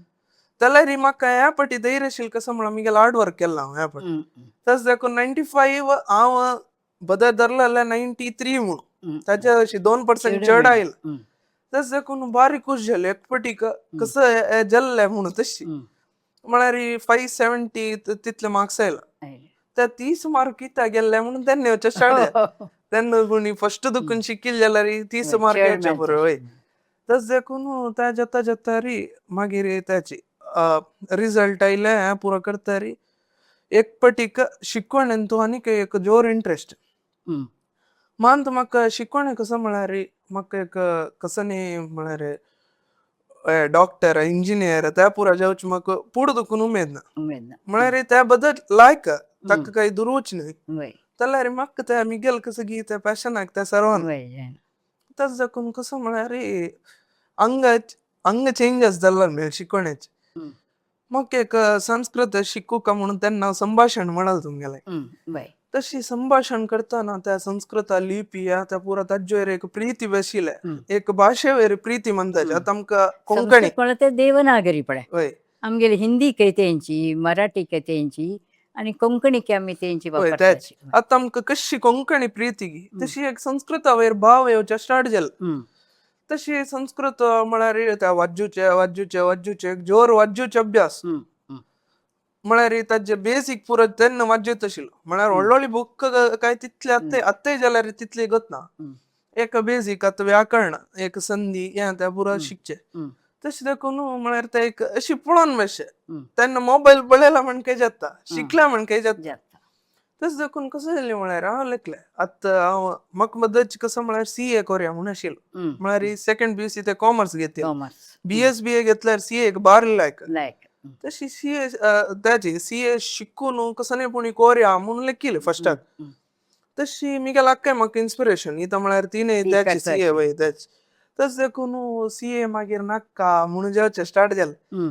जाल्यार म्हाका ह्या फाटी धैर्य आशिल्लें कसं म्हळ्यार आमगेलें हार्ड वर्क केलां हांव ह्या फाटी. तस देखून 95 हांव बदल धरलो जाल्यार 93 म्हणून ताच्या अशी 2% चड आयला. तस देखून बारी खूश जाले एक फाटी कसं जाल्लें म्हणून. तशी म्हळ्यार 570 तितले मार्क्स आयला. त्या 30 मार्क कित्याक गेल्ले म्हणून तेन्ना येवचे स्टार्ट तेन्ना कोणी फर्स्ट दुखून शिकिल्ले जाल्यार 30 मार्क येवचे बरोबर वय. तस देखून त्या जाता जाता मागीर त्याची रिजल्ट आयले हें पुरो करता एक फाटीक शिकवणेन तूं आनीक एक जोर इंट्रस्ट मानत म्हाका शिकवणें कसं म्हळ्यार म्हाका एक कसं न्ही म्हळ्यार डॉक्टर इंजिनियर त्या पुरा जावचे म्हाका पुढे दुखून उमेद ना म्हळ्यार त्या बद्दल लायक ताका काही दुरूच न्हय जाल्यार म्हाका त्या मिगेल कसं गी त्या पॅशनाक त्या सर्वान तस देखून कसं म्हळ्यार अंग चेंजेस जाल्लो शिकवण्याचे. म्हाका एक संस्कृत शिकू का म्हणून तेन्ना संभाषण म्हणाल तुमगेले. तशी संभाषण करतना त्या संस्कृत लिपी त्या पुरा ताजेर एक प्रीती बशिल्ले. एक भाशे वयर प्रीती म्हणटाचे. आतां आमकां कोंकणी ते देवनागरी पळय वय आमगेली हिंदी काय तेंची मराठी काय तेंची आणि कोंकणी काय आमी तेंची वापरताची. आतां आमकां कशी कोंकणी प्रीती गी तशी एक संस्कृता वयर भाव येवचे स्टार्ट जाले. तशी संस्कृत म्हळ्यार त्या वाज्यूचे जोर वाज्यूचे अभ्यास म्हळ्यार ताजे बेसीक पुरो तेन्ना वाज्यत आशिल्लो. म्हळ्यार व्हडली बुक काय तितले आत्ताय जाल्यार तितली गत ना. एक बेसीक आतां व्याकरण एक संधी हें त्या पुरो शिकचे. तशें देखून म्हळ्यार ते एक अशी पळोवन मातशें तेन्ना मोबायल पळयला म्हण काही जाता शिकला म्हण काही जाता. तस देखून कसं जालें म्हळ्यार हांव लेखलें आतां हांव म्हाका मदत कसं म्हळ्यार CA कोरया म्हूण आशिल्लो. म्हळ्यार सेकंड BSc ते कॉमर्स घेतले. BSBA घेतल्यार CA एक बार लायक. तशी CA त्याची CA शिकून कसं नाही पुणी कोरया म्हणून लेखिल्लें फर्स्टाक. तशी मिगेल आख्खाय म्हाका इन्स्पिरेशन इथं म्हळ्यार तिणें त्याची CA वय त्याच. तस देखून CA मागीर नाका म्हणून जेवचे स्टार्ट जालें.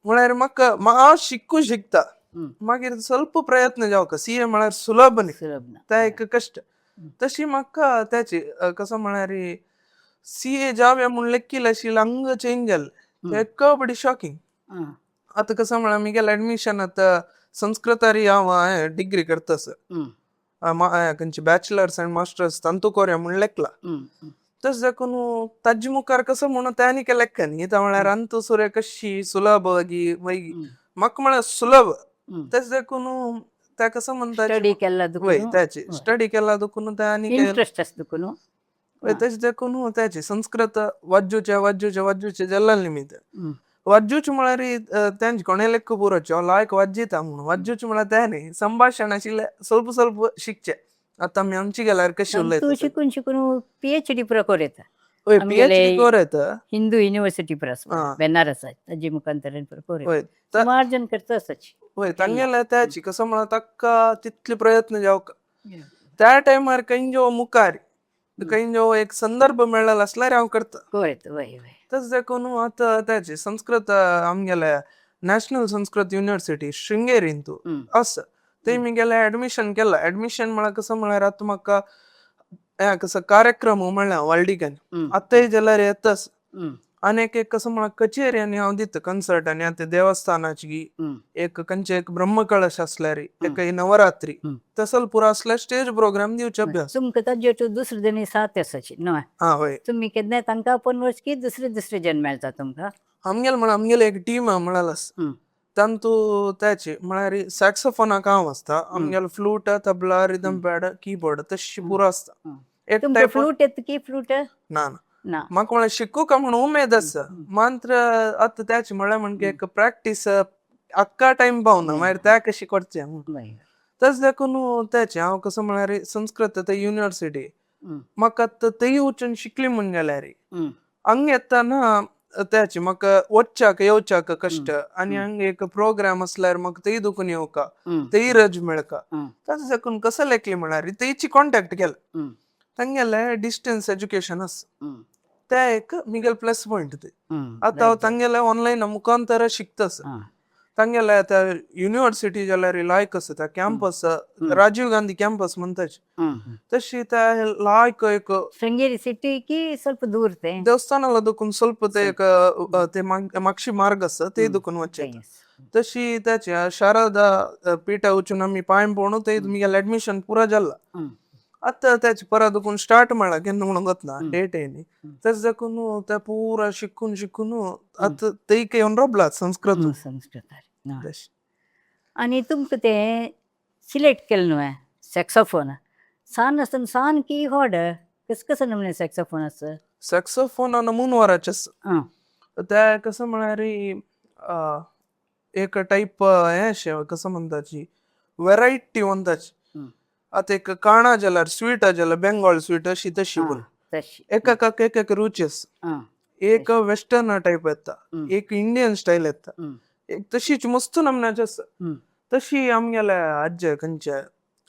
म्हळ्यार म्हाका हांव शिकता मागीर ಸ್ವಲ್ಪ प्रयत्न जावं CA म्हळ्यार सुलभ न्ही त्या एक कश्ट. तशी म्हाका त्याची कसं म्हळ्यार CA जावया म्हणून लेखिल्लें आशिल्लें अंग चेंज जालें. एक बडी शॉकिंग. आतां कसं म्हळ्यार मिगेल एडमिशन आतां संस्कृतारी हांव डिग्री करतास खंयची बॅचलर्स अँड मास्टर्स तांतू कोरया म्हणून लेखला. तस देखून ताजे मुखार कसं म्हणून ते आनीक लेखा न्ही इथं म्हळ्यार अंतू सुरे कशी सुलभ गी वैगी म्हाका म्हळ्यार सुलभ. तस देखून त्या कसं म्हणटा त्याची स्टडी केला देखून त्या आनीक इंट्रस्ट आसा देखून तशें देखून त्याची संस्कृत वाज्यूचे जाल्ल्या निमित्त वाज्यूच म्हळ्यार तेंचे कोणे लेख पुरोचे लायक वाज्यता म्हणून वाज्यूच म्हळ्यार ते न्ही संभाषण आशिल्लें ಸ್ವಲ್ಪ शिकचे. आतां आमी आमची गेल्यार कशी उलयता शिकून PhD पुरो कोरयता. PhD कोरयता हिंदू युनिवर्सिटी पुरो बेनारस ताजे मुखांतरान कोरयता मार्जन करता आसाची. वय तांगेले त्याची कसं म्हळ्यार ताका तितले प्रयत्न जावं त्या टायमार खंयच्यो मुखार खंयच्यो एक संदर्भ मेळ्ळलो आसल्यार हांव करता. तस देखून आतां त्याची संस्कृत आमगेले नॅशनल संस्कृत युनिवर्सिटी शृंगेरीन तूं आसा थंय मिगेलें एडमिशन केलां. एडमिशन म्हळ्यार कसं म्हळ्यार आतां म्हाका कसं कार्यक्रम म्हणल्यार वर्ल्डिकन आतांय जाल्यार येताच अनेक एक कसं म्हणा कचेरी आणि हांव दिता कन्सर्ट आणि आता देवस्थानाची एक खंयचे एक ब्रह्मकळश असल्यार एक नवरात्री तसल पुरा असल्यार स्टेज प्रोग्राम दिवचे अभ्यास तुमकां ताजेर दुसरे दिनी साथ आसाची न्हय हा होय तुमी केन्नाय तांकां आपोवन वच की दुसरे जन मेळटा तुमकां आमगेले एक टीम म्हणालास तांतू त्याचे म्हळ्यार सॅक्सोफोनाक हांव आसता आमगेलो flute tabla rhythm pad keyboard तशी पुरो आसता एक तुमकां टायप फ्लूट येता की फ्लूट ना ना म्हाका म्हळ्यार शिकूंक म्हणून उमेद आसा मात्र आतां त्याचे म्हळ्यार म्हणजे एक प्रॅक्टीस आख्खा टाइम पावना मागीर त्या कशी करचें बाय तस देखून त्याचे हांव कसं म्हळ्यार संस्कृत ते युनिव्हर्सिटी म्हाका आतां थंय वचून शिकली म्हण गेल्यार हांगा येताना त्याचे म्हाका वचच्याक येवच्याक कश्ट आनी हांगा एक प्रोग्राम असल्यार म्हाका थंय दुखून येवका थंय रज मेळका तस देखून कसं लेखली म्हळ्यार थंयची कॉन्टॅक्ट केला तांगेले डिस्टन्स एज्युकेशन आसा ते एक मिगेल प्लस पॉइंट ते आतां हांव तांगेले ऑनलायन मुखांतर शिकतास तांगेले आतां युनिव्हर्सिटी जाल्यार लायक आसा त्या कॅम्पस राजीव गांधी कॅम्पस म्हणटाच तशी त्या लायक एक ಶೃಂಗೇರಿ ಸಿಟಿ की ಸ್ವಲ್ಪ दूर ते ದೇವಸ್ಥಾನ दुखून ಸ್ವಲ್ಪ ते एक ते मागशी मार्ग आसा ते दुखून वचचे तशी त्याच्या शारदा पीठा वचून आमी पांय पडून ते मिगेल ऍडमिशन पुरा जाला आतां त्याचे परत दुखून स्टार्ट म्हणला केन्ना म्हणून वतना डेट येयली तस देखून ते पुरा शिकून आतां थंय येवन रोबला संस्कृत संस्कृत आनी तुमकां तें सिलेक्ट केलें न्हय सॅक्सोफोन सान आसतना सान की व्हड कसं नमुने सॅक्सोफोन आसा सॅक्सोफोन मून वराचे आसा ते कसं म्हळ्यार एक टाईप हें अशें कसं म्हणटाची वेरायटी म्हणटाची आतां एक काणा जाल्यार स्वीट जाल्यार बेंगॉल स्वीट अशी तशी एकाक एक रुची आसा एक वेस्टर्न टाईप येता एक इंडियन स्टाईल येता एक तशीच मस्त नमनाची आसा तशी आमगेले आज्जे खंयचे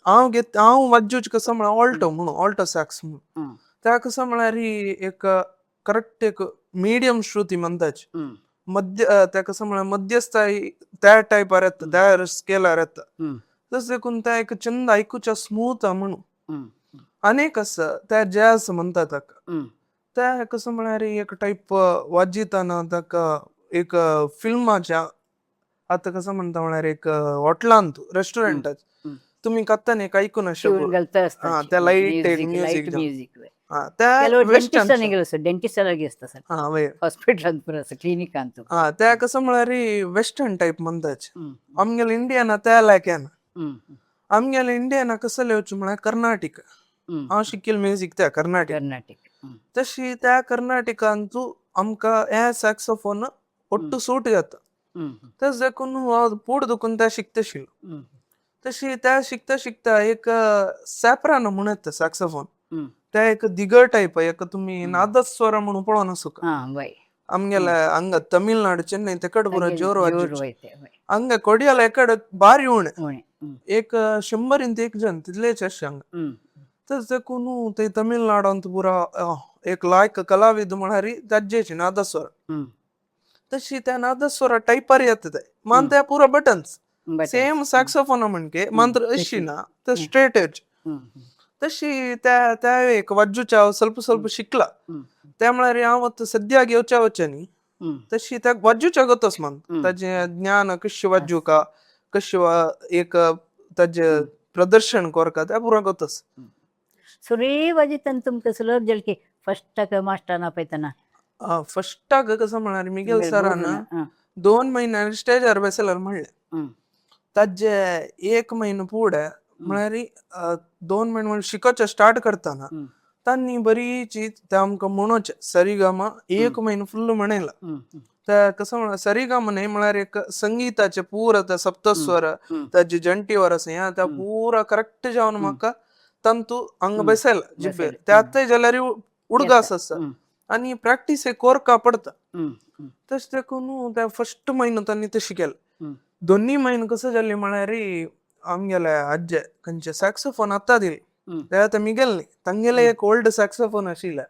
हांव वाजूच कसं म्हळ्यार ऑल्टो सॅक्स म्हणून त्या कसं म्हळ्यार एक करेक्ट एक मिडियम श्रुती म्हणटाची मध्य त्या कसं म्हळ्यार मध्यस्थायी त्या टायपार येता त्या स्केलार येता तस देखून त्या एक चंद आयकुच्या स्मूथ म्हणून अनेक आसा त्या जॅझ म्हणटा ताका त्या कसं म्हळ्यार एक टाईप वाजिताना ताका एक फिल्माच्या आतां कसं म्हणटा म्हळ्यार एक हॉटेलांत रेस्टॉरंटात तुम्ही कत्तान एक आयकून त्या लाईट म्युझिक त्या कसं म्हळ्यार वेस्टर्न टाईप म्हणटाच आमगेले इंडियाना त्या लायक आमगेले इंडियाना कसं लेवचें म्हळ्यार कर्नाटक हांव शिकिल्लें म्युझिक त्या कर्नाटक तशी त्या कर्नाटकांतू आमकां हे सॅक्सोफोन ಒಟ್ಟು सूट जाता तस देखून हांव फुडें दुखून त्या शिकता आशिल्लो तशी त्या शिकता एक सॅप्रान म्हणून येता सॅक्सोफोन त्या एक दिगर टाईप एक तुम्ही नादस्वर म्हणून पळोवन आसुका आमगेले हांगा तमिळनाडू चेन्नई तेकड पुरा जोर वाजचे हांगा कोडियाला एकड बारी उणे एक 100 जन तितलेच अशे हांगा तस देखून ते तमिळनाडांत पुरा एक लायक कलाविद म्हळ्यार ताजेची नादस्वर तशी त्या नादस्वरा टाईपार येता ते मान त्या पुरा बटन्स सेम सॅक्सोफोन म्हणजे मात्र अशी ना तर स्ट्रेट एज तशी त्या एक वाजूच्या ಸ್ವಲ್ಪ शिकला त्यामुळे हांव सद्या घेवच्या वच्च्यानी तशी त्या वाजूच्या गतच मान ताजे ज्ञान कशें वाजूका कशें एक ताजे प्रदर्शन करका त्या पुरा गतच सुरी वाजिताना तुमकां सुलभ जालें की फस्टाक मास्टरान आपयतना फस्टाक कसं म्हळ्यार मिगेल सरान 2 महिन्यानी स्टेजार बसयल्यार म्हणलें ताजे 1 म्हयनो फुडें म्हळ्यार 2 म्हयने शिकोवचें स्टार्ट करतना तांणी बरीची ते आमकां म्हणोवचें सरिगमा 1 म्हयनो फुल्ल म्हणयला ते कसं म्हळ्यार सरिगमा न्हय म्हळ्यार एक संगीताचे पुरा ते सप्तस्वर ताजे जंटीवर आसा त्या पुरा करेक्ट जावन म्हाका तांतू हांगा बसयला जिब्बेर ते आतां जाल्यार उडगास आसा आनी प्रॅक्टीस एक कोरका पडता तशें देखून त्या फस्ट म्हयनो तांणी तशें केलें 2 म्हयने कसं जालें म्हळ्यार आमगेले आज्जे खंयचे सॅक्सोफोन आतां दिले ते आतां मिगेल न्ही तांगेले एक ओल्ड सॅक्सोफोन आशिल्ले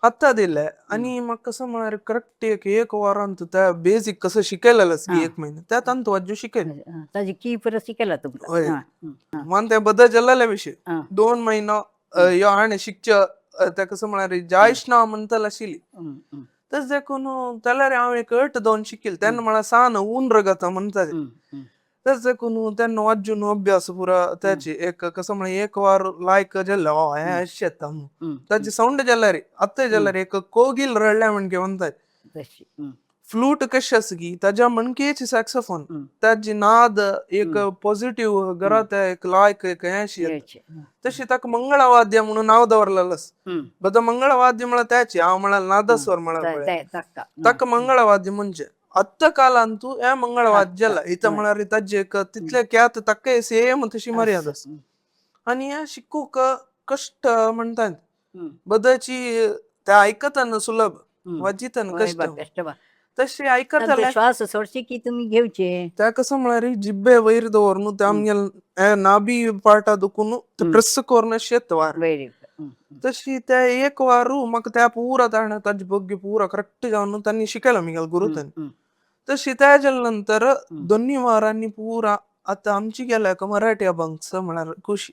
आतां दिले आनी म्हाका कसं म्हळ्यार करेक्ट एक वरांत त्या बेजीक कसं शिकयलेलें 1 म्हयनो त्या तांत वाजू शिकयलें ताजी की परत शिकयला तुमकां मान ते बदल जाल्ले विशीं 2 म्हयनो ह्यो हाणें शिकचे ते कसं म्हळ्यार जायश ना म्हणटल आशिल्ली तस देखून त्याला रे हांव एक 8-2 शिकिल तेन्ना म्हळ्यार सान ऊन रगता म्हणटा ते. तस देखून तेन्ना वाजून अभ्यास पुरा त्याची एक कसं म्हळ्यार एक वार लायक जाल्ले हे अशें येता म्हणून ताची साऊंड जाल्यार आत्ताय जाल्यार एक कोगील रडल्या म्हणके म्हणटात. तशी फ्लूट कशी आसा की ताज्या मणकेची सॅक्सोफोन ताजी नाद एक पॉझिटिव्ह घरात एक लायक एक हें अशी येता. तशी ताका मंगळवाद्य म्हणून नाव दवरलेलें आसा. बदां मंगळवाद्य म्हळ्यार त्याची हांव म्हळ्यार नादस्वर म्हळ्यार पळय ताका मंगळवाद्य म्हणजे आत्ता कालांतू हे मंगळवाद्य जाला इथं म्हळ्यार ताजे एक तितले ख्यात ताका सेम तशी मर्यादा आसा. आनी हे शिकूक कश्ट म्हणटात बदाची ते आयकतना सुलभ वाजितना कष्ट तशी आयकतले श्वास सोडचे की तुम्ही घेवचे. त्या कसं म्हळ्यार जिब्बे वयर दवरून ते आमगे नाभी पार्टा दुखून ते प्रेस करून शेत वार तशी ते एक वारू म्हाका त्या पुरा ताणें ताजी बग्गी पुरा करेक्ट जावन तांणी शिकयला मिगेल गुरु तांणी. तशी तेज्या नंतर 2 वारांनी पुरा आतां आमची गेल्या मराठी अभंग म्हळ्यार खुशी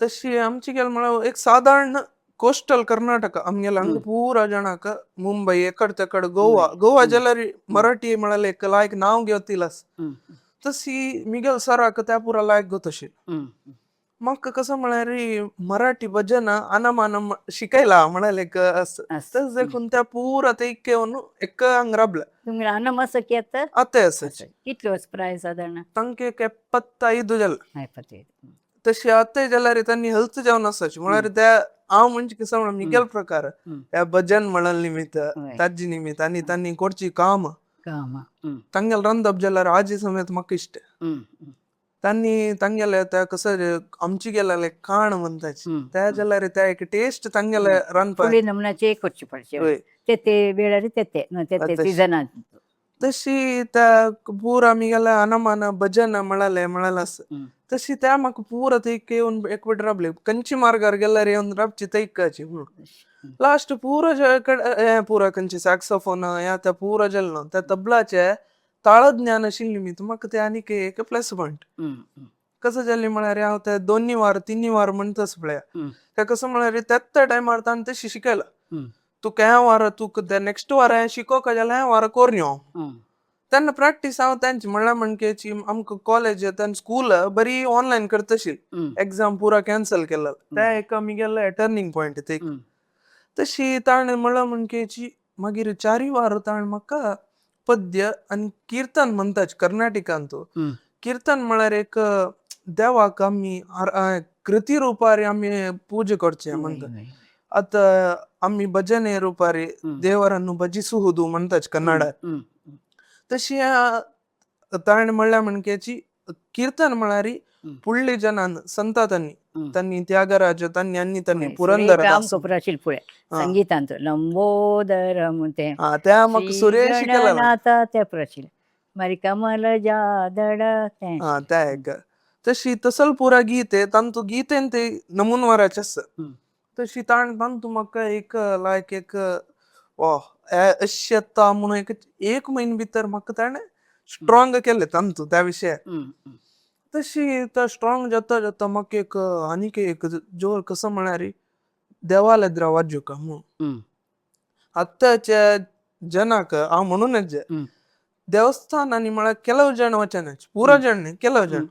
तशी आमची गेल म्हळ्यार एक साधारण कोस्टल कर्नाटक आमगेला हांगा पुरा जाणाक मुंबई एकड तेकड गोवा जाल्यार मराठी म्हळ्यार एक लायक नांव घेतील आसा. तशी मिगेल सराक त्या पुरा लायक गो तशी म्हाका कसं म्हळ्यार मराठी भजन अनमान शिकयला म्हळ्यार एक तस देखून त्या पुरा ते घेवन एक हांग राबले. तुमगे अनम असं की आतां आसा कितले वर्स प्राय साधारण तांकां एक 75 जाला. 75. तशी आतां जाल्यार तांणी हेल्थ जावन आसाची म्हळ्यार त्या हांव म्हणजे कसं म्हळ्यार मिगेल प्रकार त्या भजन म्हणल निमित्त ताजी निमित्त आनी तांणी करची काम तांगेल रांदप जाल्यार आजी समेत म्हाका इश्ट. तांणी तांगेले त्या कसं आमची गेल्याले खाण म्हणटाची त्या जाल्यार त्या एक टेस्ट तांगेले रांदपाक नमनाचे करचे पडचे ते वेळार ते सिजनान. तशी त्या पुरा आमगेले अनमान भजन म्हळाले तशी त्या म्हाका पुरा ते येवन एकवट राबले कंची मार्गार गेल्यार येवन राबची तैकाची म्हणून लास्ट पुरा खंयची सॅक्सोफोन या त्या पुरा जाल्लो त्या तबलाचे ताळज्ञान आशिल्ली निमित्त म्हाका ते आनीक एक प्लस पॉयंट कसं जाल्ली म्हळ्यार हांव ते 2 वार 3 वार म्हणटास पळया ते कसं म्हळ्यार त्या टायमार ताणें तशी शिकयला तुका हे वार तुका नेक्स्ट वार हें शिकोवका जाल्यार हे वार कोर यो तेन्ना प्रॅक्टीस हांव तांची म्हणल्यार म्हणकेची आमकां कॉलेज स्कूल बरी ऑनलायन करतशील एग्जाम पुरा कॅन्सल केला ते एक आमगेले टर्निंग पॉयंट ते तशी ताणें म्हणल्यार म्हणकेची मागीर 4 वार ताणें म्हाका पद्य आनी कीर्तन म्हणटाच कर्नाटिकांत कीर्तन म्हळ्यार एक देवाक आमी कृती रुपार आमी पूजा करचे म्हणटा. आतां आमी भजने रुपार देवरान्नु भजिसुहुदु म्हणटाच कन्नडात तशी ताणें म्हणल्यार म्हणकेची कीर्तन म्हळ्यार पुळ्ळी जनान संतांनी तांणी त्यागराज तांणी आनी तांणी पुरंदर संगीतांत लंबोदरम ते त्या म्हाका सुरेश शिकयला ते प्रशील मारी कमल जादड त्या एक तशी तसल पुरा गीते तांतू गीतेन ते नमुनवाराचे आसा तशी तांतू म्हाका एक लायक एक अशें येता म्हणून एक म्हयने भितर म्हाका ताणें स्ट्रॉंग केले तांतू त्या विशयार तशी तो स्ट्रॉंग जाता जाता म्हाका एक आनीक एक जोर कसं म्हळ्यार देवालेद्रा वाजूका म्हणून आत्ताच्या जनाक हांव म्हणूनच देवस्थानांनी म्हळ्यार ಕೆಲವು जण वचनाचे पुरा जण न्ही ಕೆಲವು जण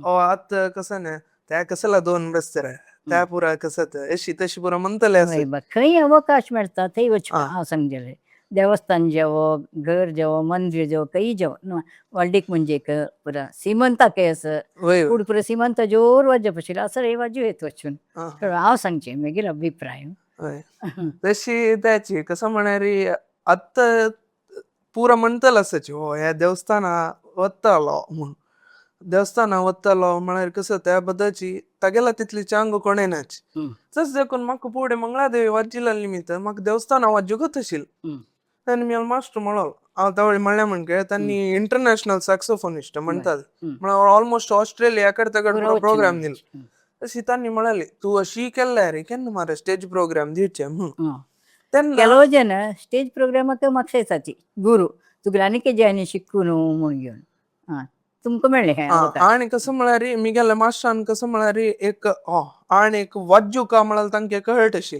आतां कसं न्ही त्या कसला 2 रस्ते त्या पुरा कसत अशी तशी पुरा म्हणतले खंय अवकाश मेळटा थंय वचपाक हांव सांगलेलें देवस्थान जेवो घर जेवो मंदिर जेवो खंय जेवो वाडीक म्हणजे पुरा श्रीमंताक आसा पुरा श्रीमंत जोर वाजप आशिल्लो असं हे वाजू येत वचून हांव सांगचें मागीर अभिप्राय तशी त्याची कसं म्हळ्यार आत्तां पुरा म्हणटलो आसाची ह्या देवस्थाना वतालो म्हणून देवस्थाना वतालो म्हळ्यार कसं त्या बद्दलची तागेला तितली चांग कोणें नाची तस देखून म्हाका फुडें मंगळादेवी वाजिल्ल्या निमित्त म्हाका देवस्थाना वाजूकच आशिल्ली तांणी म्हाका मास्टर म्हणलो हांव त्या वेळी म्हणलें म्हणके तांणी इंटरनॅशनल सॅक्सोफोनिस्ट म्हणटात म्हळ्यार ऑलमोस्ट ऑस्ट्रेलिया एकड तेकड प्रोग्राम दिलो तशी तांणी म्हळाली तूं अशी केल्यार केन्ना मरे स्टेज प्रोग्राम दिवचे म्हणून ಕೆಲವು ಜನ ಸ್ಟೇಜ್ ಪ್ರೋಗ್ರಾಮಕ್ಕೆ ಮಕ್ಸೈಸಾತಿ गुरु तुगेले आनी के जायनी शिकून म्हूण घेवन तुमकां मेळ्ळें हें आनी कसं म्हळ्यार मिगेल्या मास्टरान कसं म्हळ्यार एक आनी एक वाजूका म्हळ्यार तांकां एक हळट अशी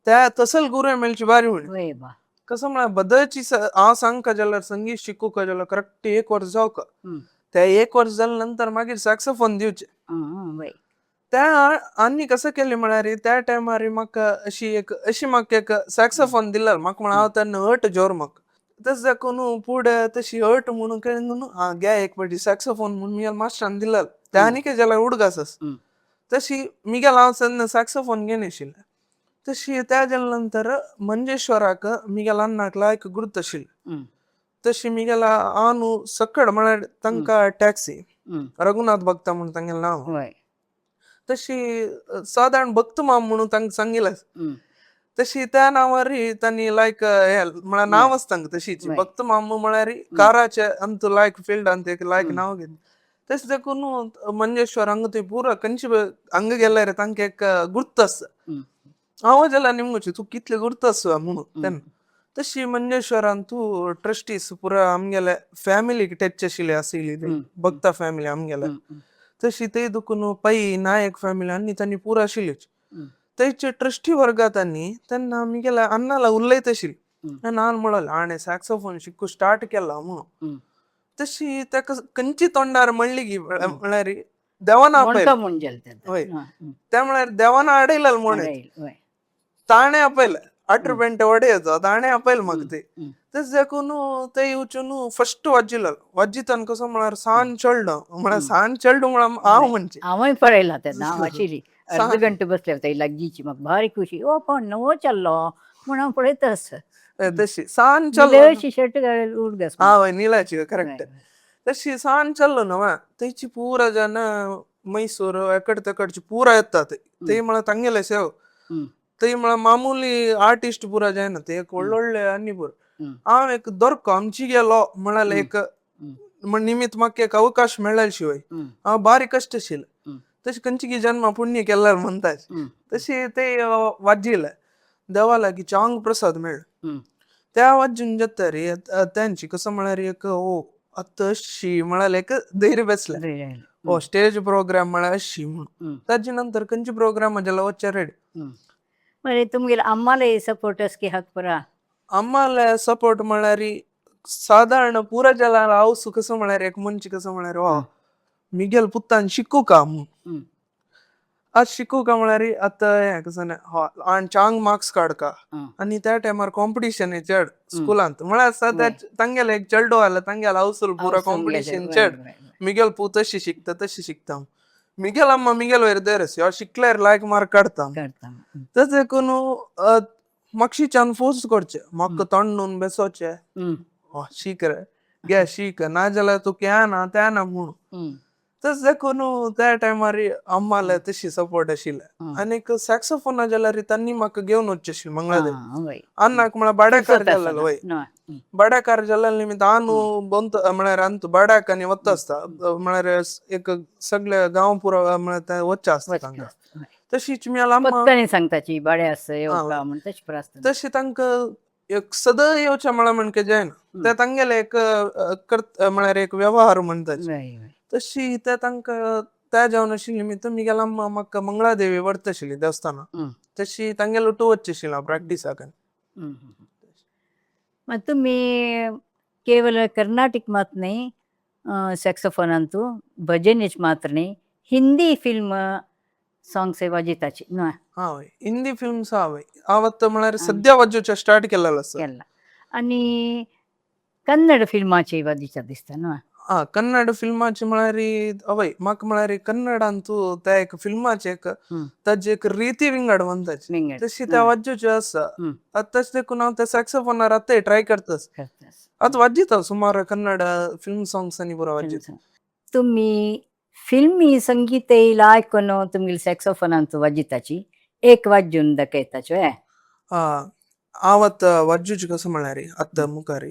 त्या तसल गुरु मेलची बारी म्हणे वय बा कसं म्हणा बदलची आ सांग का जाल्यार संगीत शिकू का जाल्यार करेक्ट 1 वर्स जावका त्या 1 वर्स जाल्या नंतर मागीर सॅक्सोफोन दिवचे वय त्या आनी कसं केलें म्हळ्यार त्या टायमार म्हाका अशी म्हाका एक सॅक्सोफोन दिला म्हाका म्हण हांव तेन्ना हट जोर म्हाका तस दाखोवन पुढे तशी हट म्हणून केलें न्हू हा घ्या एक फावटी सॅक्सोफोन म्हणून मी मास्टरान दिला त्या आनीक जाल्यार उडगास तशी मिगेल हांव तेन्ना सॅक्सोफोन घेवन आशिल्लें तशी त्या जाल्या नंतर मंजेश्वराक मिगेल अन्नाक लायक गुर्त आशिल्लें तशी मिगेल हांव न्हू सकड म्हळ्यार तांकां टॅक्सी रघुनाथ भक्ता म्हणून तांगेलें नांव वय तशी साधारण भक्त माम म्हणून तांकां सांगिल्लें तशी त्या नांवार तांणी लायक म्हळ्यार नांवच तांकां तशीच भक्त माम म्हळ्यार काराचे अंत लायक फिल्डांत एक लायक नांव घेतलें तशें देखून मंजेश्वर हांगा थंय पुरो खंयचे हांगा गेल्यार तांकां एक गुर्त आसता हांव जाल्यार निमगोचे तूं कितले गुर्त आसा म्हणून तेन्ना तशी मंजेश्वरान तूं ट्रस्टीज पुरो आमगेले फॅमिली टच आशिल्ली भक्ता फॅमिली आमगेले तशी ते दुखून पै नायक फॅमिली आनी तांणी पुरो आशिल्लीच थंयचे ट्रस्टी वर्गात तेन्ना आमगेल्या अन्नाला उलयत आशिल्ली नान म्हणलें हाणें सॅक्सोफोन शिकूं स्टार्ट केला म्हणून तशी ताका खंयची तोंडार म्हणली की म्हळ्यार देवान आपयलें हय त्या म्हळ्यार देवान आडयलें म्हणून ताणे आपयलें 8 पेंटे वडयचो ताणे आपयलें म्हाका ते तस देखून ते येवचून फर्स्ट वाजितान कसो म्हळ्यार सान चढलो म्हळ्यार सान चढलो म्हळ्यार हांव म्हणचे हांवूय पळयलां तेन्ना हांव आशिल्ली अर्द घंटे बसले थंय लागींची म्हाका भारी खुशी ओ कोण नवो चल्लो म्हूण हांव पळयता आसता तशी सान चल्लो अशी शर्ट उडगास हय निलाची करेक्ट तशी सान चल्लो न्हू थंयची पुरा जन मैसूर एकड तकडची पुरा येतात ते म्हळ्यार तांगेले सेव ते म्हळ्यार मामुली आर्टिस्ट पुरा जायना ते एक व्हडले आनी पुरो हांव एक दोरको आमची गेलो म्हळ्यार एक निमित्त म्हाका एक अवकाश मेळ्ळे शिवाय हांव बारी कश्ट आशिल्लें तशी खंयची जन्म पुण्य केल्यार म्हणटाच तशी ते वाजिल्ले देवा लागीं चांग प्रसाद मेळ्ळो त्या वाजून जातरी तांची कसं म्हळ्यार एक आतां अशी म्हळ्यार एक धैर्य बसलें हो स्टेज प्रोग्राम म्हळ्यार अशी म्हणून ताजे नंतर खंयचे प्रोग्राम जाल्यार वच्चे रेडी మరి तुमगेले अम्माले सपोर्टर्स की हाक परा अम्माले सपोर्ट म्हळ्यार साधारण पुरा जाल्यार हांव कसो म्हळ्यार एक मनची कसो म्हळ्यार मिगेल पुत्तान शिकू का म्हणून आज शिकू का म्हळ्यार आतां हें कसो हांवें चांग मार्क्स काडका आनी त्या टायमार कॉम्पिटिशन चड स्कुलांत म्हळ्यार सद्या तांगेले एक चेडो आसलो तांगेले हावसूल पुरो कॉम्पिटिशन चड मिगेल पू तशी शिकता मिगेल अम्मा मिगेल वयर देरस ह्यो शिकल्यार लायक मार्क काडता तस देखून म्हाका फोर्स करचे म्हाका तोंड न्हून बेसोवचे शीक रे घे शीक ना जाल्यार तूं क्या ना त्या ना म्हणून तस देखून त्या टायमार अम्माले तशी सपोर्ट आशिल्ले आनीक सॅक्सोफोना जाल्यार तांणी म्हाका घेवन वचचे आशिल्ले मंगळादेवी अन्नाक म्हळ्यार बाड्याकार जाल्लो वय बाड्याकार जाल्ल्या निमित्त हांव बोंत म्हळ्यार अंत बाड्याक आनी वता आसता म्हळ्यार एक सगळे गांव पुरो म्हळ्यार वच्चे आसता तांकां तशीच मी सांगताची बाड्या तशी तांकां एक सदय येवचे म्हळ्यार म्हणके जायना ते तांगेले एक म्हळ्यार एक व्यवहार म्हणटात तशी ते तांकां त्या जेवण आशिल्ली निमित्त मिगेल अम्मा म्हाका मंगळादेवी व्हरता आशिल्ली देवस्थानां तशी तांगेले उठू वचचे आशिल्लें हांव प्रॅक्टिसाक तुम्ही केवल कर्नाटिक मात नहीं सॅक्सोफोनांतू भजनीच मात्र नहीं हिंदी फिल्म सॉंग्स वाजिताची न्हय हय हिंदी फिल्म्स हांव आतां म्हळ्यार सद्या वाजोवचे स्टार्ट केला आनी कन्नड फिल्माची वाजिता दिसता न्हय कन्नड फिल्माचे म्हळ्यार हय म्हाका म्हळ्यार कन्नडांतू त्या एक फिल्माचे एक ताजी एक रिती विंगड म्हणटाची तशी त्या वाजोवची आसा तशें देखून हांव त्या सॅक्सोफोनार आतां ट्राय करतास आतां वाजिता सुमार कन्नड फिल्म सॉंग्स आनी पुरो वाजिता तुमी फिल्मी संगीत आयकून तुमगेली सॅक्सोफोनांतू वाजिताची एक वाजून दाखयताच्यो हांव आतां वाजोवची कसो म्हळ्यार आतां मुखार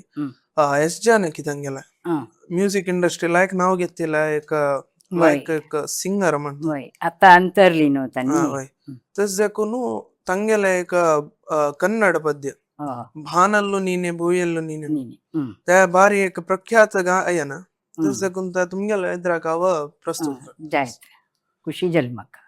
एस जानकी तांगेला म्युझिक इंडस्ट्री लायक नांव घेतलेला एक लायक एक सिंगर म्हणटा आतां अंतरली न्हू तांणी तस देखून तांगेले एक कन्नड पद्य भानल्लू नीने भूयल्लू नीने त्या बारी एक प्रख्यात गायन तस देखून तुमगेले इद्राक हांव प्रस्तुत जाय खुशी जाली म्हाका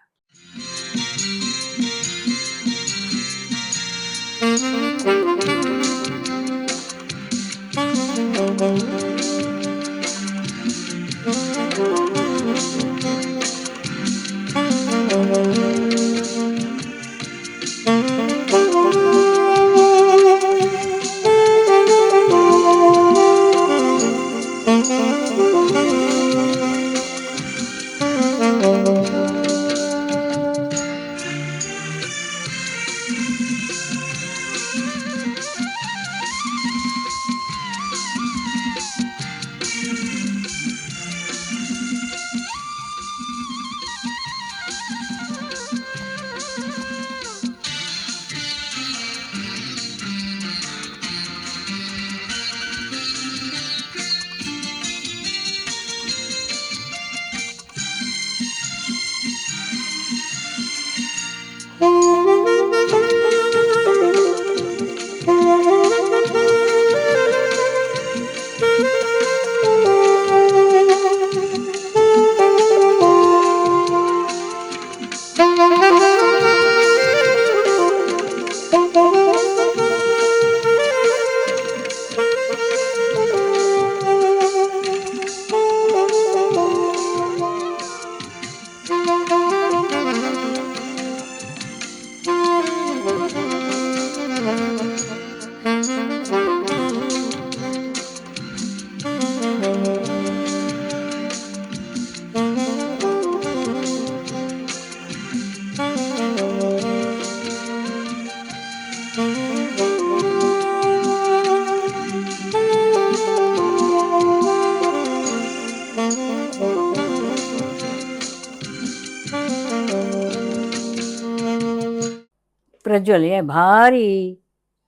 प्रज्वल हे भारी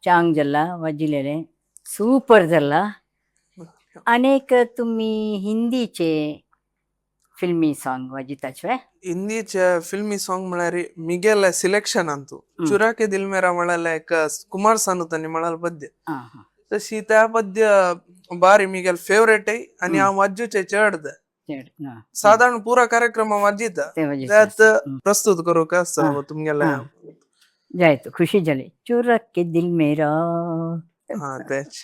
चांग जाल्ला वाजिलेले सुपर जाल्ला. अनेक तुम्ही हिंदीचे फिल्मी सॉंग वाजिताचे हिंदीचे फिल्मी सॉंग म्हळ्यार मिगेल सिलेक्शन अंतू चुरा के दिल मेरा म्हळ्यार एक कुमार सानू त्यांनी म्हळाल पद्य तशी त्या पद्य बारी मिगेल फेवरेट आहे आणि हांव वाजूचे चढ साधारण पुरा कार्यक्रम वाजिता त्यात प्रस्तुत करू का तुमगेला जायतो खुशी झाली. चुरा के दिल मेरा हा तेच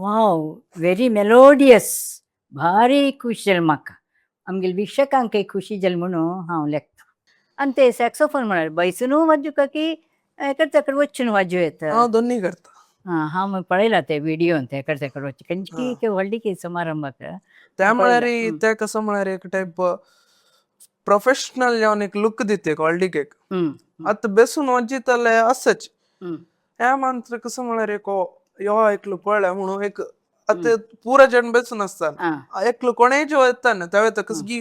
वाव व्हेरी मेलोडियस. भारी खुश जाल म्हाका. आमगेल वीक्षकांकय खुशी जाल म्हणून हांव लेखता. आनी ते सॅक्सोफोन म्हळ्यार बैसूनू वाजूं की एकर तेकर वचून वाजूं येता. हांव दोन्ही करता. हांव पळयला ते व्हिडिओन ते एकर तेकर वच खंयची व्हडली की समारंभाक त्या म्हळ्यार ते कसं म्हळ्यार एक टायप प्रोफेशनल जावन एक लुक दिते क्वालिटी केक आता बेसून वाजितले असच हे मात्र कसं म्हळ्यार एक यो एकलो पळय म्हणून एक आता पुरा जण बेसून असतात एकलो कोणेय जो येता ना त्यावेळेस कसगी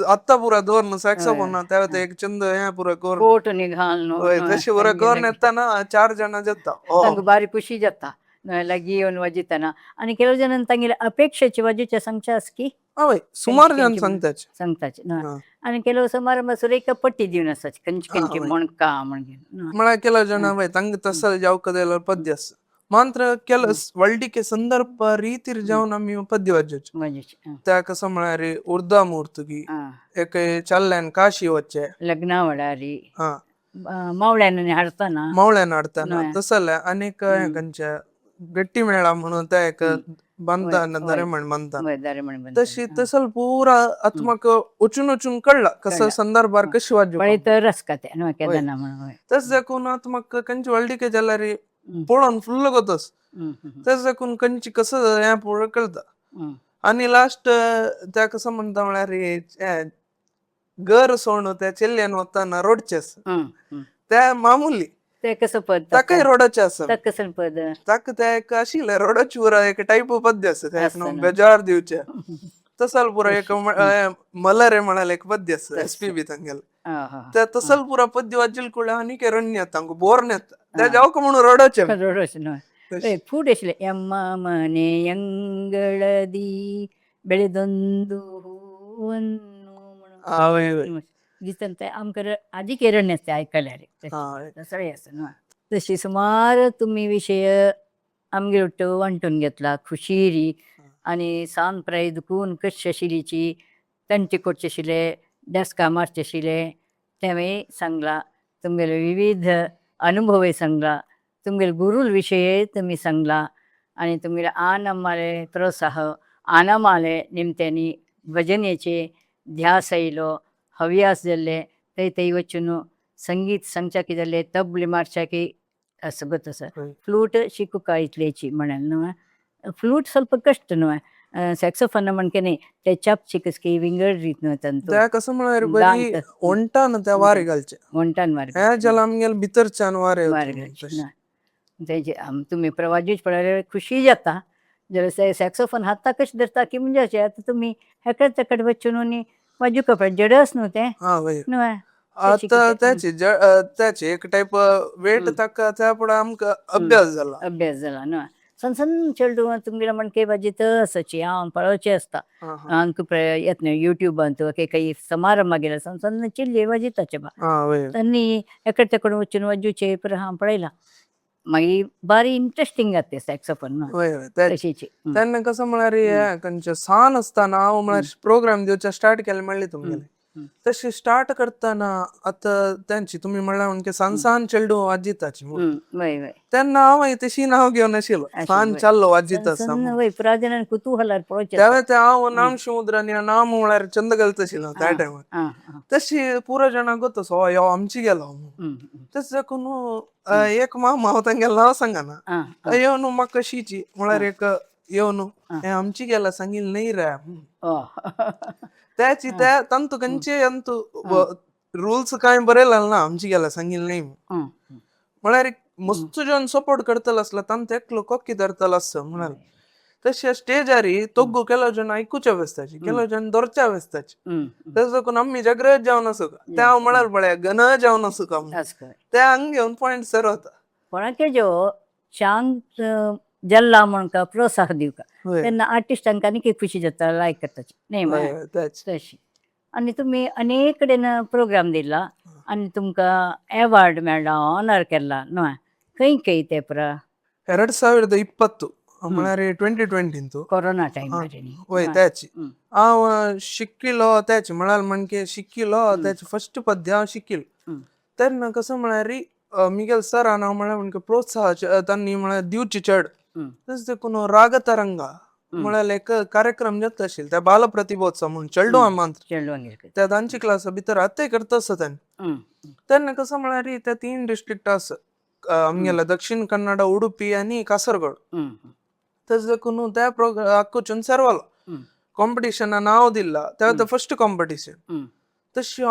आता पुरा दोन सॅक्सोफोन त्यावेळेस एक चंद हे पुरा कोर कोट निघाल तशी पुरा कोर येताना 4 जण जाता तांकां बारी खुशी जाता लागीं येवन वाजितना. आनी केलो जणांनी तांगेले अपेक्षेची वाजूचे सांगच्यास की हय सुमार जण सांगताचे सांगताचे आनी केलो समारंभ एक पट्टी दिवन आसाची खंयची खंयची म्हणका म्हळ्यार केलो जण हय तांकां तसल जावक दिल्यार पद्य आसा मात्र केलं वर्ल्डी के संदर्भ रीतीर जावन आमी पद्य वाजोचे त्या कसं म्हळ्यार उर्दा मुहूर्तगी एक चल्ल्यान काशी वच्चे लग्ना वडारी मावळ्यान हाडताना तसले अनेक खंयचे गट्टी मेळा म्हणून त्या एक बांधताना दरेमण बांधताना वैदारे म्हणून तशी तसल पुरा आत्मक उचून उचून कळला कसं संदर्भार कशी वाजू पळीत रस कತೆ केदारना म्हणून तस देखून आत्मक कंची वळडिके जल्लारी पळून फुल्ल गोतस तस देखून कंची कसं या पुढं कळतं आणि लास्ट त्या कसं म्हणता म्हळ्यार घर सोडून त्या चेल्ल्यान वताना रोडचेस त्या मामुली ते कसं पद ताकाय रोडाचे असं तक कसं पद ताक त्या एक आशिल्ले रोडाची पुरा एक टाईप पद्य असं त्या एक असतं ना. बेजार दिवच्या तसल पुरा एक मलरे म्हणाल एक पद्य असं SPB ತಂಗೆಲ್ಲ त्या तसल पुरा पद्य वाजिल कुळे आणि केरण्य तांगू बोरण्यात त्या जावक म्हणून रोडाचे ಫೂಡ್ ಎಷ್ಟಲೆ ಎಮ್ಮ ಮನೆ ಎಂಗಳದಿ ಬೆಳೆದೊಂದು ಹೂವನ್ನು गीतंत आमकर आधी केरण असते ऐकायला रे तसळे असं ना तशी सुमार तुम्ही विषय आमगे वांटून घेतला खुशीरी आणि सान प्राय दुखून कश आशिल्लीची तंटी कोटचे आशिल्ले डेस्का मारचे आशिल्ले तेवेय सांगला तुमगेले विविध अनुभवय सांगला तुमगेले गुरुल विषय तुम्ही सांगला आणि तुमगेले आनमाले प्रोत्साह आनमाले निमत्यानी भजनेचे ध्यास येयलो हव्यास जाल्ले ते वचून संगीत सांगच्याकी जाल्ले तबले मारच्याकी असं गत असं फ्लूट शिकूका इतलेची म्हणाल न्हू फ्लूट ಸ್ವಲ್ಪ ಕಷ್ಟ न्हू सॅक्सोफोन म्हणके न्ही ते चाप चिकसकी विंगड रीत न्हू तंतू त्या कसं म्हळ्यार बरी ओंटान त्या वारे घालचे वंटान वारे ह्या जल आमगेल भितरच्यान वारे तेजे तुम्ही प्रवाजीच पळयल्यार खुशी जाता जर सॅक्सोफोन हाता कशें धरता की म्हणजे अशें आतां तुमी हेकड तेकड वचून न्ही वाजूक पळय जडस न्हू तें न्हू आता त्याचे एक टाईप वेट ताका त्या पुढे आमकां अभ्यास झाला न्हू सण चेडू तुमगेला म्हणके भाजी तसची हांव पळोवचें आसता हांव येतना युट्यूबान काही समारंभाक गेला सण चिल्ली वाजिताचे बा त्यांनी एकड तेकड वचून वाजूचे पर हांव पळयलां मागीर बारी इंटरेस्टिंग जाता ते सॅक्सोफोन तशीची तेन्ना कसं म्हळ्यार खंयचे सान आसतना हांव म्हळ्यार प्रोग्राम दिवचे स्टार्ट केले म्हणले तुमगेले तशी स्टार्ट करताना आता त्यांची तुम्ही म्हणला म्हणजे सान चेडू वाजिताची तेन्ना हांव तशी नाव घेवन आशिल्लो सान चाल्लो वाजिता पुराजनान कुतूहलार पळोवचें त्यावेळेस ते हांव नाम समुद्रान नाम म्हळ्यार चंद घालत आशिल्लो त्या टायमार तशी पुरो जाणां गोतस हो यो आमची गेलो तस देखून एक मामा हांव तांगेलें नांव सांगना यो न्हू म्हाका कशीची म्हळ्यार एक यो न्हू हे आमची गेला सांगिल नाही रे त्याची त्या तंतु कंचे अंतु रूल्स काय बरयला ना आमची गेला सांगिल नाही म्हळ्यार मस्त जन सपोर्ट करतलो असला तंत एकलो कोक्की धरतलो आसता म्हणाल तशें स्टेजारी तोग्गू केलो जन आयकुच्या वेस्ताची केलो जन दोरच्या वेस्ताची तस देखून आम्ही जागृत जावन आसूं ते हांव म्हळ्यार पळय गन जावन आसूं का ते हांग घेवन पॉयंट सरवता कोणाके जो शांत जल्ला म्हणका प्रोत्साह दिवका तेन्ना आर्टिस्टांक आनी खुशी जाता लायक करताची न्ही तशी आनी तुमी अनेक कडेन प्रोग्राम दिला आनी तुमकां एवॉर्ड मेळ्ळा ऑनर केला न्हू खंय ते पुरा 2020 म्हळ्यार 2020 कोरोना टायमार वय त्याची हांव शिकिल्लो त्याची म्हळ्यार म्हणजे शिकिल्लो त्याचे फर्स्ट पद्य हांव शिकिल्लो तेन्ना कसं म्हळ्यार मिगेल सरान हांव म्हळ्यार म्हणजे प्रोत्साह तांणी म्हळ्यार दिवची चड तस देखून राग तरंगा म्हळ्यार एक कार्यक्रम जाता आशिल्लो त्या बाल प्रतिभोत्सव म्हणून चेडू आमंत्र त्या तांची क्लास भितर आतां करता आसता तेन्ना कसं म्हळ्यार त्या 3 डिस्ट्रिक्ट आसा आमगेला दक्षिण कन्नड उडुपी आनी कासरगोड तस देखून त्या आख्खूच्यान सर्वालो कॉम्पिटिशना नांव दिला त्या फर्स्ट कॉम्पिटिशन तशी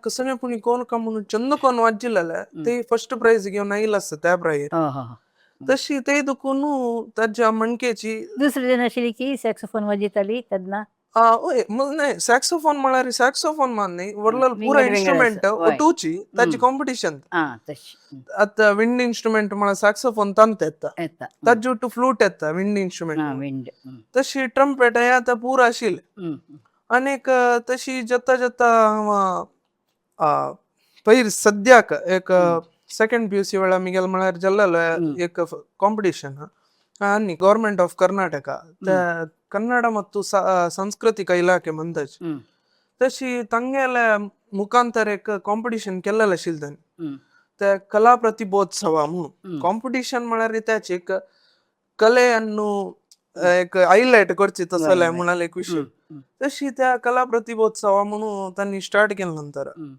कसं पुणी कोण का म्हणून चंद कोण वाजिल्ले ते फर्स्ट प्राइज घेवन आयिल्लो आसता त्या प्रायर तशी ते दुखून ताच्या मणकेची दुसरी जण आशिल्ली की सॅक्सोफोन वाजयताली तेन्ना नाही सॅक्सोफोन म्हळ्यार सॅक्सोफोन मान नाही वरल पुरा इन्स्ट्रुमेंट ओटूची ताची कॉम्पिटिशन आता विंड इन्स्ट्रुमेंट म्हळ्यार सॅक्सोफोन तंत येता ताजे टू फ्लूट येता विंड इन्स्ट्रुमेंट तशी ट्रम्पेट हे आता पुरा आशिल्ले आनीक तशी जता जता पयर सद्याक एक सेकंड PUC वेळा मिगेल म्हळ्यार जाल्लो एक कॉम्पिटिशन आनी गव्हर्मेंट ऑफ कर्नाटका त्या ಕನ್ನಡ ಮತ್ತು ಸಾಂಸ್ಕೃತಿಕ ಇಲಾಖೆ ಮಂದಜ್ ತಶಿ ತಂಗೆಲೆ ಮುಖಾಂತರ एक कॉम्पिटिशन केलेलं आशिल्लें त्या कला प्रतिभोत्सवा म्हणून कॉम्पिटिशन म्हळ्यार त्याचे एक कले अन्नू एक हायलाइट करची तसले वय. म्हणाल एक विषय. हम्म. तशी त्या कला प्रतिभोत्सवा म्हणून त्यांनी स्टार्ट केलं नंतर हम्म.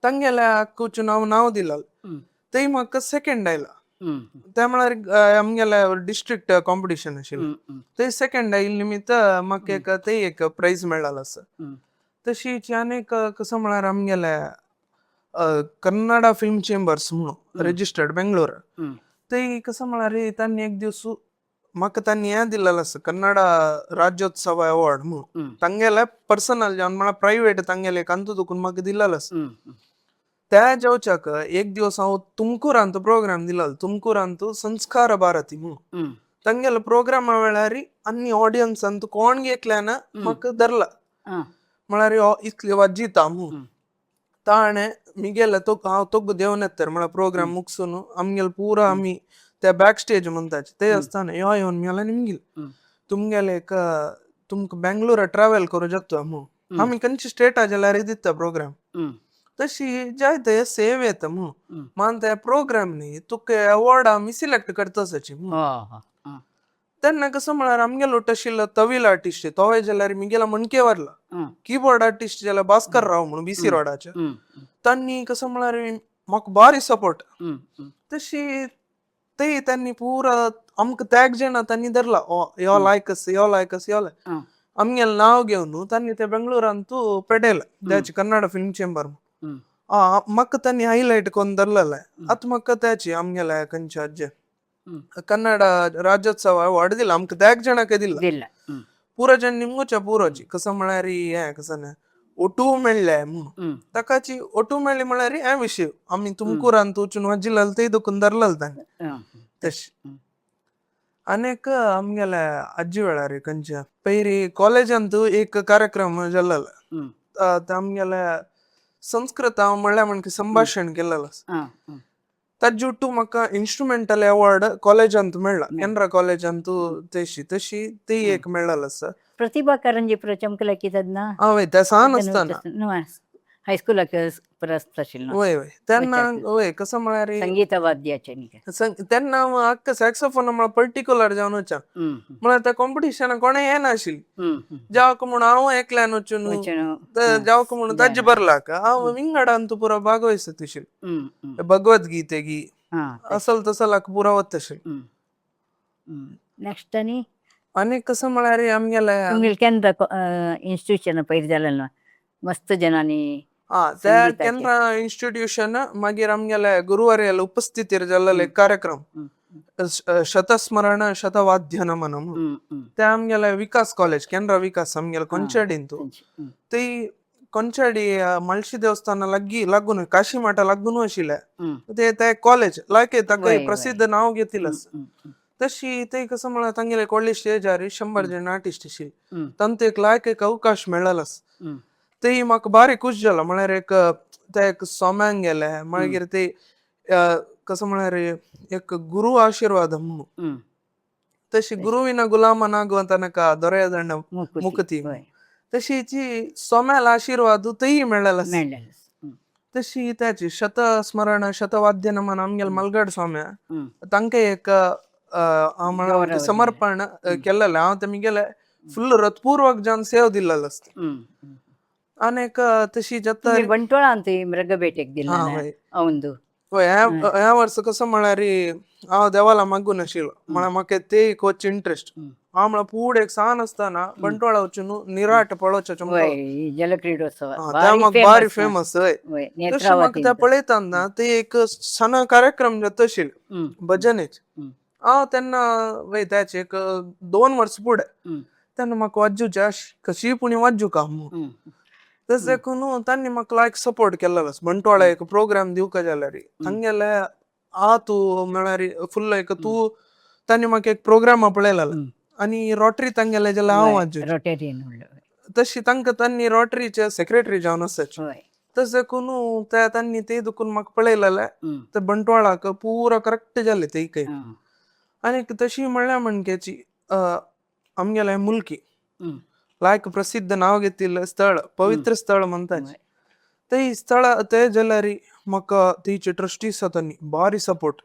तांगेल्या अक्कूचे नाव दिलं हम्म. ते म्हाका सेकंड आयला. हम्म. त्या म्हळ्यार आमगेल्या डिस्ट्रिक्ट कॉम्पिटिशन आशिल्लें हम्म. ते सेकंड आयिल्ले निमित्त म्हाका एक ते एक प्राइज मेळ्ळालो आसा. हम्म. तशीच आनीक कसं म्हळ्यार आमगेल्या कन्नडा फिल्म चेंबर्स म्हणून रजिस्टर्ड बेंगलोर हम्म. ते कसं म्हळ्यार त्यांनी एक दिवस म्हाका त्यांनी हें दिलेलं आसा कन्नडा राज्योत्सव अवॉर्ड म्हणून हम्म. तांगेले पर्सनल जावन म्हळ्यार प्रायव्हेट तांगेले कांतू दुखून म्हाका दिलेलो आसा. हम्म. त्या जेवच्याक एक दिवस हांव तुमकुरांत प्रोग्राम दिलेलो तुमकुरांत संस्कार भारती म्हणून हम्म. तांगेलो प्रोग्रामा वेळार आनी ऑडियन्सांत कोण घेतल्याना म्हाका धरला आ. म्हळ्यार हो इतली वाजीता म्हणून हम्म. ताणे मिगेले तो हांव तोग देंवन येतार म्हळ्यार प्रोग्राम मुगसून आमगेले पुरो आमी त्या बॅक स्टेज म्हणटाचे ते आसताना यो येवन मेला निमगेल हम्म. तुमगेले एक तुमकां बेंगलोर ट्रॅव्हल करूं जाता म्हणून आमी खंयच्या स्टेटा जाल्यार दिता प्रोग्राम हम्म. तशी जायते सेव येता म्हणून हम्म. मान त्या प्रोग्राम न्ही तुका अवॉर्ड आमी सिलेक्ट करताची म्हणून हा. हा. तेन्ना कसं म्हळ्यार आमगेलो आशिल्लो तवील आर्टिस्ट तो जाल्यार मिगेला मणके वारला हा. कीबोर्ड आर्टिस्ट जाल्यार भास्कर राव म्हणून बीसी रोडाचे हम्म. त्यांनी कसं म्हळ्यार म्हाका भारी सपोर्ट हम्म. तशी ते त्यांनी पुरा आमकां त्याग जेन्ना त्यांनी धरला यो लायकस यो लायकस यो लायक हा. आमगेलें नाव घेवन त्यांनी ते बेंगलोरांत पेटयला त्याची कन्नड फिल्म चेंबर हम्म. म्हाका त्यांनी हायलाइट करून धरलेले आतां म्हाका त्याची आमगेल्या खंयच्या जे कन्नड राज्योत्सव अवॉर्ड दिला आमकां त्याग जाणांक दिला दिला. हम्म. पुराच्या निमगोच्या पुरोची कसं म्हळ्यार हें कसं न्ही ओटू मेळ्ळे म्हणून हम्म. ताकाची ओटू मेळ्ळी म्हळ्यार हें विशय आमी तुमकुरांत वचून वाजिल्लो ते दुखून धरलेलो तांणी हा. तशी हम्म. आनीक आमगेल्या आजी वेळार खंयच्या पयरी कॉलेजांत एक कार्यक्रम जाल्लो हम्म. आमगेल्या संस्कृत हांव म्हणल्यार म्हणके संभाशण केलेलो हा. हा. ताजे जुट्टू म्हाका इन्स्ट्रुमेंटल अवॉर्ड कॉलेजांत मेळ्ळा केनरा कॉलेजांत तशी ती एक मेळ्ळलो आसा. ಪ್ರತಿಭಾ ಕಾರಂಜಿ ಪುರ ಚಮಕಲ ಕಿತದ್ನ वय त्या सान आसतना ಹೈಸ್ಕೂಲಕ್ಕೆ ಪುರಸ್ತಾशिल वय वय तेन्ना वय कसं म्हळ्यार ಸಂಗೀತ वाद्याचे तेन्ना हांव आख्खा सॅक्सोफोन म्हळ्यार पर्टिक्युलर जावन वचा म्हळ्यार त्या कॉम्पिटिशनाक कोणें येनाशिल्लें जावक म्हूण हांव एकल्यान वचून जावक म्हूण ताजे बरलाक हांव विंगडांत पुरो भागवयसत भगवद्गीतेगी असल तसलाक पुरो वतशील ನೆಕ್ಸ್ಟ್ ಅನಿ आनी कसं म्हळ्यार आमगेले तुमगे केंद्र इन्स्टिट्यूशन पयर जालें मस्त जनांनी त्या केंद्र इन्स्टिट्यूशन मागीर आमगेले गुरुवार्याल उपस्थितीर जाल्ले कार्यक्रम शतस्मरण शतवाद्य नमन म्हणून ते आमगेले विकास कॉलेज केंद्र विकास आमगेले कोंचाडीन ती कोंचाडी मळशी देवस्थाना लागून काशी माठा लागून आशिल्ले ते कॉलेज लायक ताका प्रसिद्ध नाव घेतिल्लें तशी ते कसं म्हळ्यार तांगेले व्हडले स्टेजार 100 जण आर्टिस्ट आशिल्ले तांकां एक लायक एक अवकाश मेळ्ळलो ते म्हाका भारी खूश जाला म्हळ्यार एक ते एक सोम्यांक गेले मागीर ते कसं म्हळ्यार एक गुरु आशिर्वाद म्हणून तशी गुरुविना गुलामनागो तनका दೊರೆಯದಣ್ಣ मुक्ती तशीची सोम्याल आशिर्वाद तेही मेळ्ळलो तशी त्याची शतस्मरण शतवाद्य नमन आमगेल मलगड सोम्या तांकां एक समर्पण केलेलें हांव तेमगेले फुल्ल रथपूर्वक जावन सेव दिल्लेलो आसता आनीक तशी जाता ಬಂಟ್ವಾಳ ಅಂತ ಮೃಗ ಭೇಟಿಗೆ ದಿಲ್ಲ ಅವಂದು ह्या वर्स कसं म्हळ्यार हांव देवाला मागून आशिल्लो म्हळ्यार म्हाका ते कोच इंट्रस्ट हांव म्हळ्यार फूड एक सान आसतना बंटवाळा वचून निराट पळोवचे जलक्रीडोत्सव म्हाका भारी फेमस हय तशें म्हाका ते पळयतना ते एक सण कार्यक्रम जाता आशिल्ले भजनेच हांव तेन्ना वयताचे एक 2 वर्स फुडें तेन्ना म्हाका वाजूचे कशी पूण वाजू का म्हणून तशें करून तांणी म्हाका लायक सपोर्ट केल्लो बंटवाळा एक प्रोग्राम दिवका जाल्यार तांगेले तूं म्हळ्यार फुल्ल एक तूं तांणी म्हाका एक प्रोग्राम पळयलो आनी रोटरी तांगेले जाल्यार हांव वाजूचे तशी तांकां तांणी रोटरीचे सेक्रेटरी जावन आसाचे तशें करून तांणी ते दुखून म्हाका पळयलेले ते बंटवाळाक पुरो करेक्ट जालें ते काही आनी तशी म्हणल्यार म्हणकेची आमगेले मुल्की लायक प्रसिद्ध नाव घेतिल्लें स्थळ पवित्र स्थळ म्हणटाचे ते स्थळ ते जाल्यार म्हाका थंयचे ट्रस्टीज आसा भारी सपोर्ट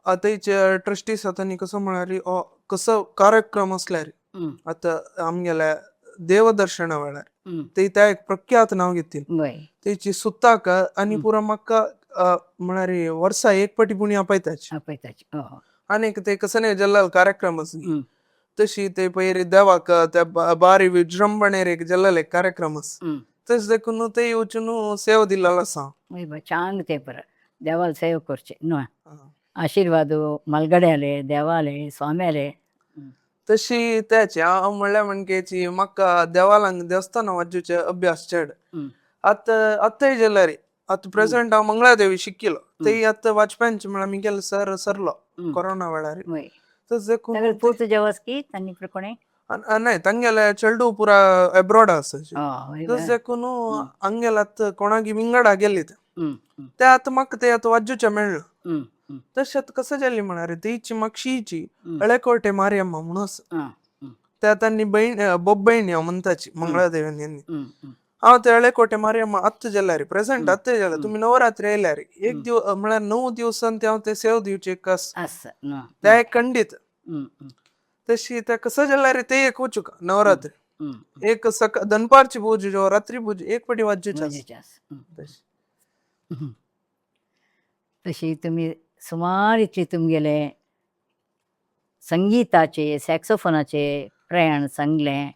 आताचे ट्रस्टीज आतानी कसं म्हळ्यार कसं कार्यक्रम असल्यार हं, आता आमगेल्या देवदर्शना वेळार हं. ते त्या एक प्रख्यात नाव घेतील वय तेची सुताक आनी पुरा म्हाका म्हळ्यार वर्सा एक पाटी पुणी आपयताच आपयताची हो आनीक ते कसं जल्लाल कार्यक्रम असली हं, तशी ते पयरी देवाक त्या बारी विजृंभणेर एक जल्लाल एक कार्यक्रम आस हं. तस देखून ते येवचून सेव दिल्लो आसा वय बा चांग ते पर देवाल ಸೇವೆ ಕೊರ್ಚೆ ನು ಆಶೀರ್ವಾದ ಮಲ್ಗಡೆಯಲೆ ದೇವಾಲೆ ಸ್ವಾಮಿಯಲೆ तशी त्याची हांव म्हणल्यार म्हणकेची म्हाका देवालांक देवस्थाना वचूचे अभ्यास चड आतांय जाल्यार आता प्रेझेंट हांव मंगळादेवी शिकिलो ते आतां वाचप्यांचे म्हळ्यार मिगेल सर सरलो कोरोना वेळार वय तस देखून ತಗಲ್ ಪೂರ್ತಿ ಜವಾಸ್ಕಿ ತನ್ನಿ ಪ್ರಕೊಣೆ नाही ತಂಗೆಲ್ಲ चेडू पुरा अब्रॉड आसा वय तस देखून हंगेल आतां कोणागी विंगडा गेली ते आतां म्हाका ते आतां वाजूचे मेळना तशें आतां कसं जाली म्हळ्यार तेची म्हापशीची हळेकोटे मारयम्मा म्हणून आसा ते आतां बहीण बोब्बयण हांव म्हणटाची मंगळादेवीन यांनी हांव ते हळेकोटे मारयम्मा आत्तां जाल्यार प्रेझेंट आत्तां जाल्यार तुमी नवरात्री येयल्यार एक म्हळ्यार 9 दिवसान ते हांव ते सेव दिवचे कस ते एक खंडीत तशी ते कसं जाल्यार ते एक वचूक नवरात्री एक दनपारची पूज रात्री पूज एक पाटी वाजूचे तशी तुम्ही सुमार इतली तुमगेले संगीताचे सॅक्सोफोनाचे प्रयाण सांगलें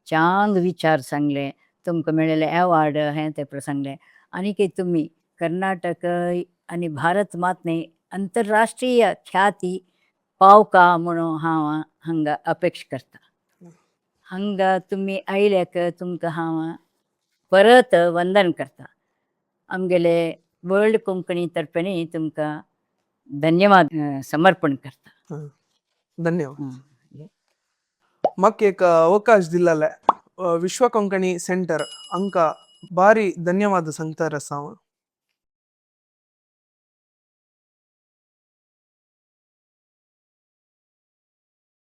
चांग विचार सांगले तुमकां मेळिल्ले अवॉर्ड हें तें सांगलें आनीक तुमी कर्नाटक आनी भारत मात न्ही अंतरराष्ट्रीय ख्याती पावका म्हणून हांव हांगा अपेक्षा करता हांगा तुमी आयल्याक तुमकां हांव परत वंदन करता आमगेले वर्ल्ड कोंकणी तर्फेनी तुमकां धन्यवाद समर्पण करता धन्यवाद म्हाका एक अवकाश दिल्ले विश्व कोंकणी सेंटर हांकां भारी धन्यवाद सांगता आसा हांव